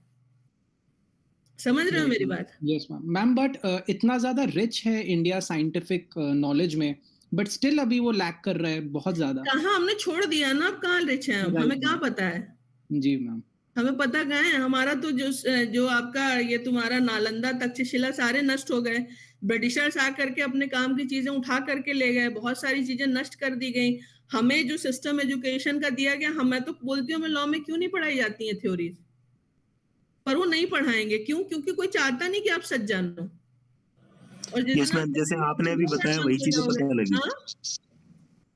समझ रहे हो मेरी बात?
यस मैम, बट इतना ज्यादा रिच है इंडिया साइंटिफिक नॉलेज में, बट स्टिल अभी वो लैक कर रहा है बहुत ज्यादा।
कहाँ हमने छोड़ दिया ना, अब कहाँ रिच है, हमें कहाँ पता है?
जी मैम,
हमें पता कहाँ है? हमारा तो जो आपका ये तुम्हारा नालंदा तक्षशिला सारे नष्ट हो गए। ब्रिटिशर्स आ करके अपने काम की चीजें उठा करके ले गए, बहुत सारी चीजें नष्ट कर दी गई। हमें जो सिस्टम एजुकेशन का दिया गया, मैं तो बोलती हूँ, मैं लॉ में क्यों नहीं पढ़ाई जाती है थ्योरीज, पर वो नहीं पढ़ाएंगे। क्यों? क्योंकि कोई चाहता नहीं कि आप सच जानो। और
जैसे आपने अभी बताया वही चीजें पता लगी।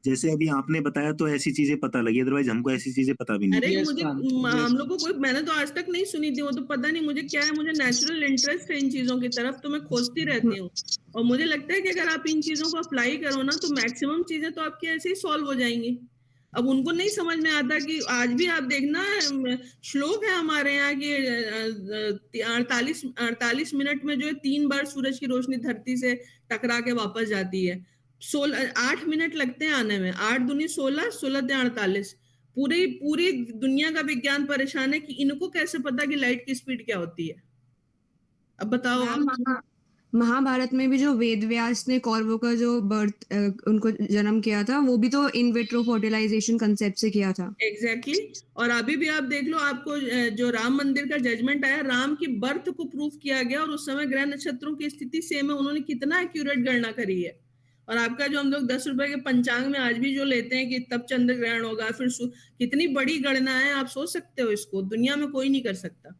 जैसे अभी आपने बताया तो ऐसी चीजें पता लगी, अदरवाइज हमको ऐसी चीजें पता भी नहीं।
अरे मुझे हम लोग को कोई, मैंने तो आज तक नहीं सुनी थी, वो तो पता नहीं मुझे क्या है, मुझे नेचुरल इंटरेस्ट है इन चीजों की तरफ, तो मैं खोजती रहती हूँ। और मुझे लगता है कि अगर आप इन चीजों को अप्लाई करो ना, तो मैक्सिमम चीजें तो आपकी ऐसे ही सॉल्व हो जाएंगी। अब उनको नहीं समझ में आता कि आज भी आप देखना, श्लोक है हमारे यहाँ की 48 मिनट में जो है 3 बार सूरज की रोशनी धरती से टकरा के वापस जाती है। 8 मिनट लगते हैं आने में, 8 दूनी 16, 16 से 48, पूरी पूरी दुनिया का विज्ञान परेशान है कि इनको कैसे पता कि लाइट की स्पीड क्या होती है। अब बताओ आप।
महाभारत में भी जो वेद व्यास ने कौरवों का जो बर्थ उनको जन्म किया था, वो भी तो इन विट्रो फर्टिलाइजेशन कंसेप्ट से किया था।
एग्जैक्टली और अभी भी आप देख लो, आपको जो राम मंदिर का जजमेंट आया, राम की बर्थ को प्रूफ किया गया और उस समय ग्रह नक्षत्रों की स्थिति सेम है, उन्होंने कितना एक्यूरेट गणना करी है। और आपका जो हम लोग 10 रुपए के पंचांग में आज भी जो लेते हैं कि तब चंद्र ग्रहण होगा, फिर कितनी बड़ी गणना है, आप सोच सकते हो, इसको दुनिया में कोई नहीं कर सकता।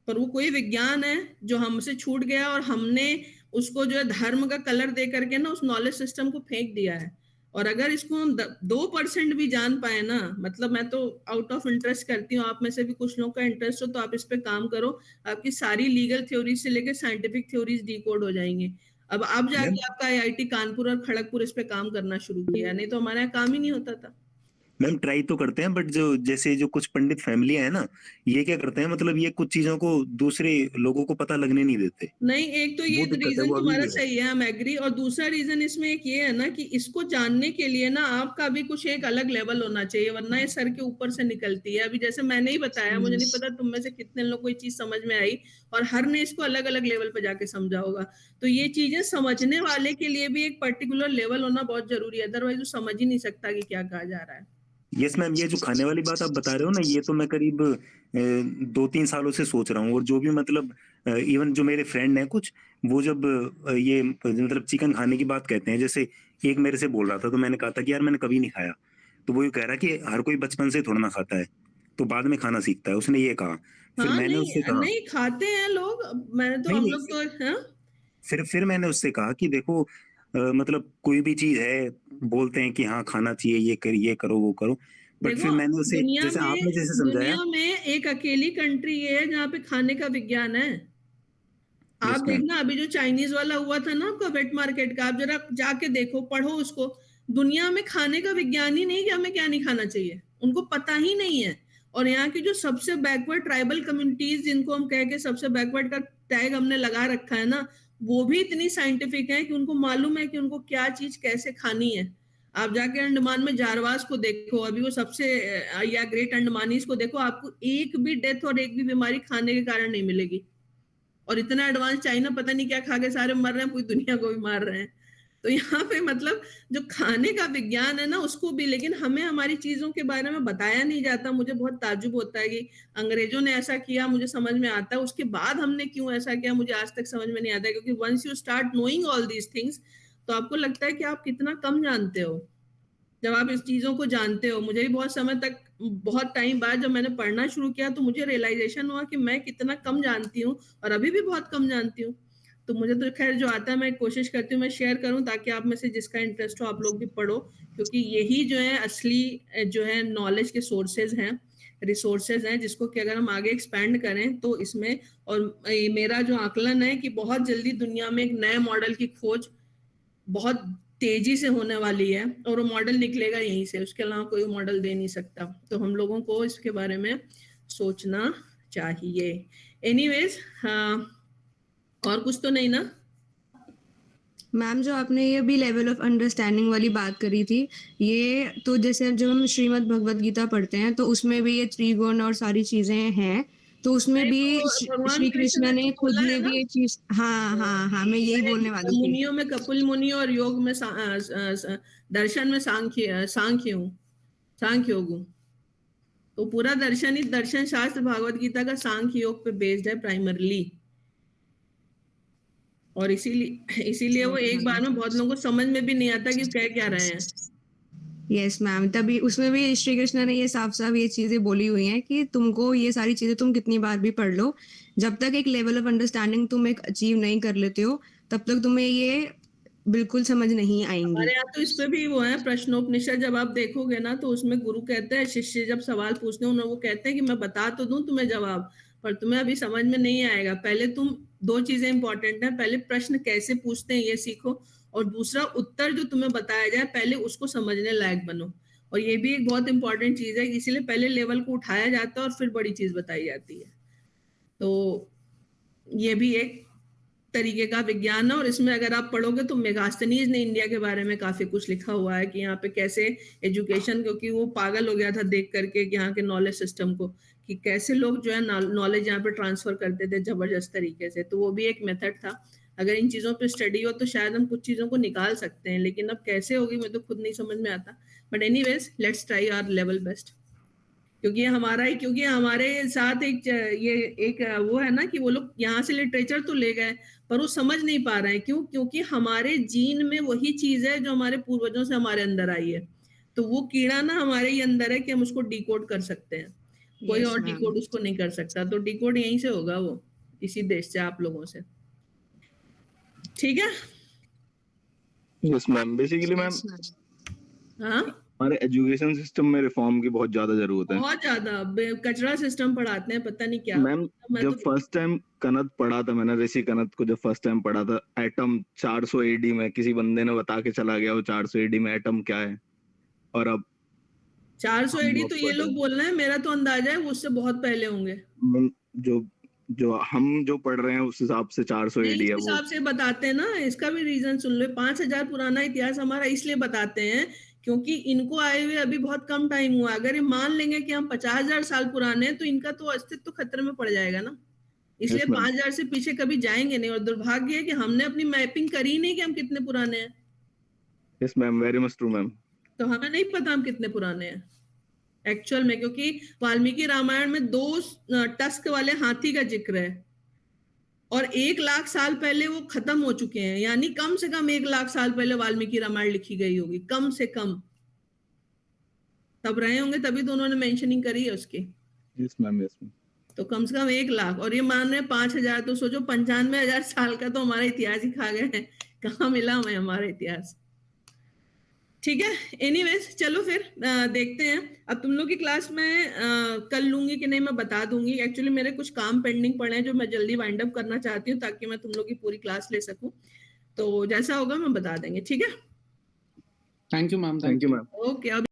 पर वो कोई विज्ञान है जो हमसे छूट गया और हमने उसको जो है धर्म का कलर दे करके ना उस नॉलेज सिस्टम को फेंक दिया है। और अगर इसको हम 2% भी जान पाए ना, मतलब मैं तो आउट ऑफ इंटरेस्ट करती हूँ, आप में से भी कुछ लोगों का इंटरेस्ट हो तो आप इस पे काम करो, आपकी सारी लीगल थ्योरी से लेकर साइंटिफिक थ्योरीज डिकोड हो जाएंगी। अब आप जाके आपका IIT कानपुर और खड़गपुर इस पे काम करना शुरू किया, नहीं तो हमारे यहाँ काम ही नहीं होता था।
मैम ट्राई तो करते हैं, बट जो जैसे जो कुछ पंडित फैमिली है ना, ये क्या करते हैं, मतलब ये कुछ चीजों को दूसरे लोगों को पता लगने नहीं देते।
नहीं, एक तो ये रीजन तुम्हारा सही है, हम एग्री। और दूसरा रीजन इसमें एक ये है ना कि इसको जानने के लिए ना आपका भी कुछ एक अलग लेवल होना चाहिए, वरना ये सर के ऊपर से निकलती है। अभी जैसे मैंने ही बताया, मुझे नहीं पता तुम में से कितने लोग को ये चीज समझ में आई, और हर ने इसको अलग अलग लेवल पे जाके समझा होगा। तो ये चीजें समझने वाले के लिए भी एक पर्टिकुलर लेवल होना बहुत जरूरी है, अदरवाइज वो समझ ही नहीं सकता कि क्या कहा जा रहा है।
यस मैम, ये जो खाने वाली बात आप बता रहे हो ना, ये तो मैं करीब 2-3 सालों से सोच रहा हूँ। और जो भी मतलब इवन जो मेरे फ्रेंड हैं कुछ, वो जब ये मतलब चिकन खाने की बात कहते हैं, जैसे एक मेरे से बोल रहा था, तो मैंने कहा था कि यार मैंने कभी नहीं खाया, तो वो ये कह रहा कि हर कोई बचपन से थोड़ा ना खाता है, तो बाद में खाना सीखता है, उसने ये कहा। फिर मैंने उससे कहा
नहीं खाते हैं लोग, मैंने तो हम लोग तो
फिर मैंने उससे कहा कि देखो मतलब कोई भी चीज है, बोलते हैं कि हाँ खाना चाहिए, ये करो वो करो, बट फिर मैंने उसे जैसे आपने जैसे समझाया,
दुनिया में एक अकेली कंट्री ये है जहाँ पे खाने का विज्ञान है। आप देखना, अभी जो चाइनीज वाला हुआ था ना आपका वेट मार्केट का, आप जरा जाके देखो, पढ़ो उसको। दुनिया में खाने का विज्ञान ही नहीं कि हमें क्या नहीं खाना चाहिए, उनको पता ही नहीं है। और यहाँ की जो सबसे बैकवर्ड ट्राइबल कम्युनिटीज, जिनको हम कह के सबसे बैकवर्ड का टैग हमने लगा रखा है ना, वो भी इतनी साइंटिफिक है कि उनको मालूम है कि उनको क्या चीज कैसे खानी है। आप जाके अंडमान में जारवास को देखो, अभी वो सबसे, या ग्रेट अंडमानीज को देखो, आपको एक भी डेथ और एक भी बीमारी खाने के कारण नहीं मिलेगी। और इतना एडवांस चाइना पता नहीं क्या खा के सारे मर रहे हैं, पूरी दुनिया को भी मार रहे हैं। तो यहाँ पे मतलब जो खाने का विज्ञान है ना, उसको भी, लेकिन हमें हमारी चीजों के बारे में बताया नहीं जाता। मुझे बहुत ताज्जुब होता है कि अंग्रेजों ने ऐसा किया, मुझे समझ में आता है, उसके बाद हमने क्यों ऐसा किया मुझे आज तक समझ में नहीं आता है। क्योंकि once you start knowing all these things, तो आपको लगता है कि आप कितना कम जानते हो जब आप इस चीजों को जानते हो। मुझे भी बहुत समय तक, बहुत टाइम बाद जब मैंने पढ़ना शुरू किया, तो मुझे रियलाइजेशन हुआ कि मैं कितना कम जानती हूँ, और अभी भी बहुत कम जानती हूँ। तो मुझे तो खैर जो आता है मैं कोशिश करती हूँ मैं शेयर करूँ, ताकि आप में से जिसका इंटरेस्ट हो आप लोग भी पढ़ो, क्योंकि यही जो है असली जो है नॉलेज के सोर्सेज हैं, रिसोर्सेज हैं, जिसको कि अगर हम आगे एक्सपैंड करें तो इसमें, और मेरा जो आकलन है कि बहुत जल्दी दुनिया में एक नए मॉडल की खोज बहुत तेजी से होने वाली है, और वो मॉडल निकलेगा यहीं से, उसके अलावा कोई मॉडल दे नहीं सकता। तो हम लोगों को इसके बारे में सोचना चाहिए। एनीवेज, और कुछ तो नहीं ना
मैम? जो आपने ये भी लेवल ऑफ अंडरस्टैंडिंग वाली बात करी थी, ये तो जैसे जब हम श्रीमद् भगवद गीता पढ़ते हैं तो उसमें भी ये त्रिगुण और सारी चीजें हैं, तो उसमें भी श्री कृष्ण ने खुद ने भी ये चीज, हाँ मैं यही बोलने वाली थी।
मुनियों में कपिल मुनि और योग में दर्शन में सांख्य योग हूँ। तो पूरा दर्शन ही, दर्शन शास्त्र भागवत गीता का सांख्य योग पे बेस्ड है प्राइमरली, और इसीलिए वो एक बार में बहुत लोगों को समझ में भी नहीं आता कि कह क्या रहे हैं।
यस मैम, तभी उसमें भी श्री कृष्ण ने ये साफ साफ ये चीजें बोली हुई हैं कि तुमको ये सारी चीजें तुम कितनी बार भी पढ़ लो, जब तक एक लेवल ऑफ अंडरस्टैंडिंग तुम एक अचीव नहीं कर लेते हो, तब तक तुम्हें ये बिल्कुल समझ नहीं आएंगी।
हमारे यहाँ तो इस पे भी वो है प्रश्नोपनिषद, जब आप देखोगे ना तो उसमें गुरु कहते हैं, शिष्य जब सवाल पूछते हैं वो कहते हैं कि मैं बता तो दूं तुम्हें जवाब, पर तुम्हें अभी समझ में नहीं आएगा। पहले तुम, दो चीजें इंपॉर्टेंट है, पहले प्रश्न कैसे पूछते हैं ये सीखो, और दूसरा उत्तर जो तुम्हें बताया जाए पहले उसको समझने लायक बनो। और ये भी एक बहुत इंपॉर्टेंट चीज है, इसीलिए पहले लेवल को उठाया जाता है और फिर बड़ी चीज बताई जाती है। तो ये भी एक तरीके का विज्ञान है, और इसमें अगर आप पढ़ोगे तो मेगास्थनीज ने इंडिया के बारे में काफी कुछ लिखा हुआ है कि यहाँ पे कैसे एजुकेशन, क्योंकि वो पागल हो गया था देख करके कि यहाँ के नॉलेज सिस्टम को, कि कैसे लोग जो है नॉलेज यहाँ पे ट्रांसफर करते थे जबरदस्त तरीके से। तो वो भी एक मेथड था। अगर इन चीजों पे स्टडी हो तो शायद हम कुछ चीजों को निकाल सकते हैं, लेकिन अब कैसे होगी मैं तो खुद नहीं समझ में आता। But anyways let's try our level best, क्योंकि हमारे साथ एक वो है ना कि वो लोग यहाँ से लिटरेचर तो ले गए पर वो समझ नहीं पा रहे हैं। क्यों? क्योंकि हमारे जीन में वही चीज है जो हमारे पूर्वजों से हमारे अंदर आई है। तो वो कीड़ा ना हमारे ही अंदर है कि हम उसको डिकोड कर सकते हैं, कोई और डिकोड उसको नहीं कर सकता। तो डिकोड यहीं से होगा, वो इसी देश से, आप लोगों से। ठीक है?
Yes ma'am. बेसिकली मैम
हाँ,
हमारे एजुकेशन सिस्टम में रिफॉर्म की बहुत ज्यादा जरूरत है।
बहुत ज्यादा कचरा सिस्टम पढ़ाते हैं, पता नहीं क्या।
मैम जब फर्स्ट टाइम कनत पढ़ा था, मैंने ऋषि कनत को जब फर्स्ट टाइम पढ़ा था, एटम 400 एडी में किसी बंदे ने बता के चला गया वो 400 एडी में एटम क्या है, और अब
400 एडी तो ये लोग बोल रहे हैं, मेरा तो अंदाजा है वो उससे बहुत पहले होंगे।
जो हम जो पढ़ रहे हैं उस हिसाब से 400 एडी है।
वो हिसाब से बताते हैं ना, इसका भी रीजन सुन लो। 5000 पुराना इतिहास हमारा इसलिए बताते हैं क्योंकि इनको आए हुए अभी बहुत कम टाइम हुआ। अगर ये मान लेंगे कि हम 50,000 साल पुराने हैं तो इनका तो अस्तित्व खतरे में पड़ जाएगा ना। इसलिए 5000 से पीछे कभी जाएंगे नहीं। और दुर्भाग्य है कि हमने अपनी मैपिंग करी नहीं कि हम कितने पुराने हैं।
Yes ma'am, very much true ma'am.
तो हमें नहीं पता हम कितने पुराने हैं एक्चुअल में, क्योंकि वाल्मीकि रामायण में 2 टस्क वाले हाथी का जिक्र है और 1 लाख साल पहले वो खत्म हो चुके हैं। यानी कम से कम 1 लाख साल पहले वाल्मीकि रामायण लिखी गई होगी, कम से कम तब रहे होंगे, तभी तो उन्होंने मेंशनिंग करी है उसकी।
Yes ma'am, yes ma'am.
तो कम से कम 1 लाख, और ये मान रहे हैं 5000, तो सोचो 95,000 साल का तो हमारा इतिहास ही खा गए हैं। कहाँ मिला हमें हमारा इतिहास? ठीक है, एनीवेज चलो फिर देखते हैं। अब तुम लोग की क्लास में कल लूंगी कि नहीं मैं बता दूंगी। एक्चुअली मेरे कुछ काम पेंडिंग पड़े हैं जो मैं जल्दी वाइंड अप करना चाहती हूँ ताकि मैं तुम लोग की पूरी क्लास ले सकूं। तो जैसा होगा मैं बता देंगे, ठीक है?
Thank you ma'am.
Thank you ma'am.
Okay.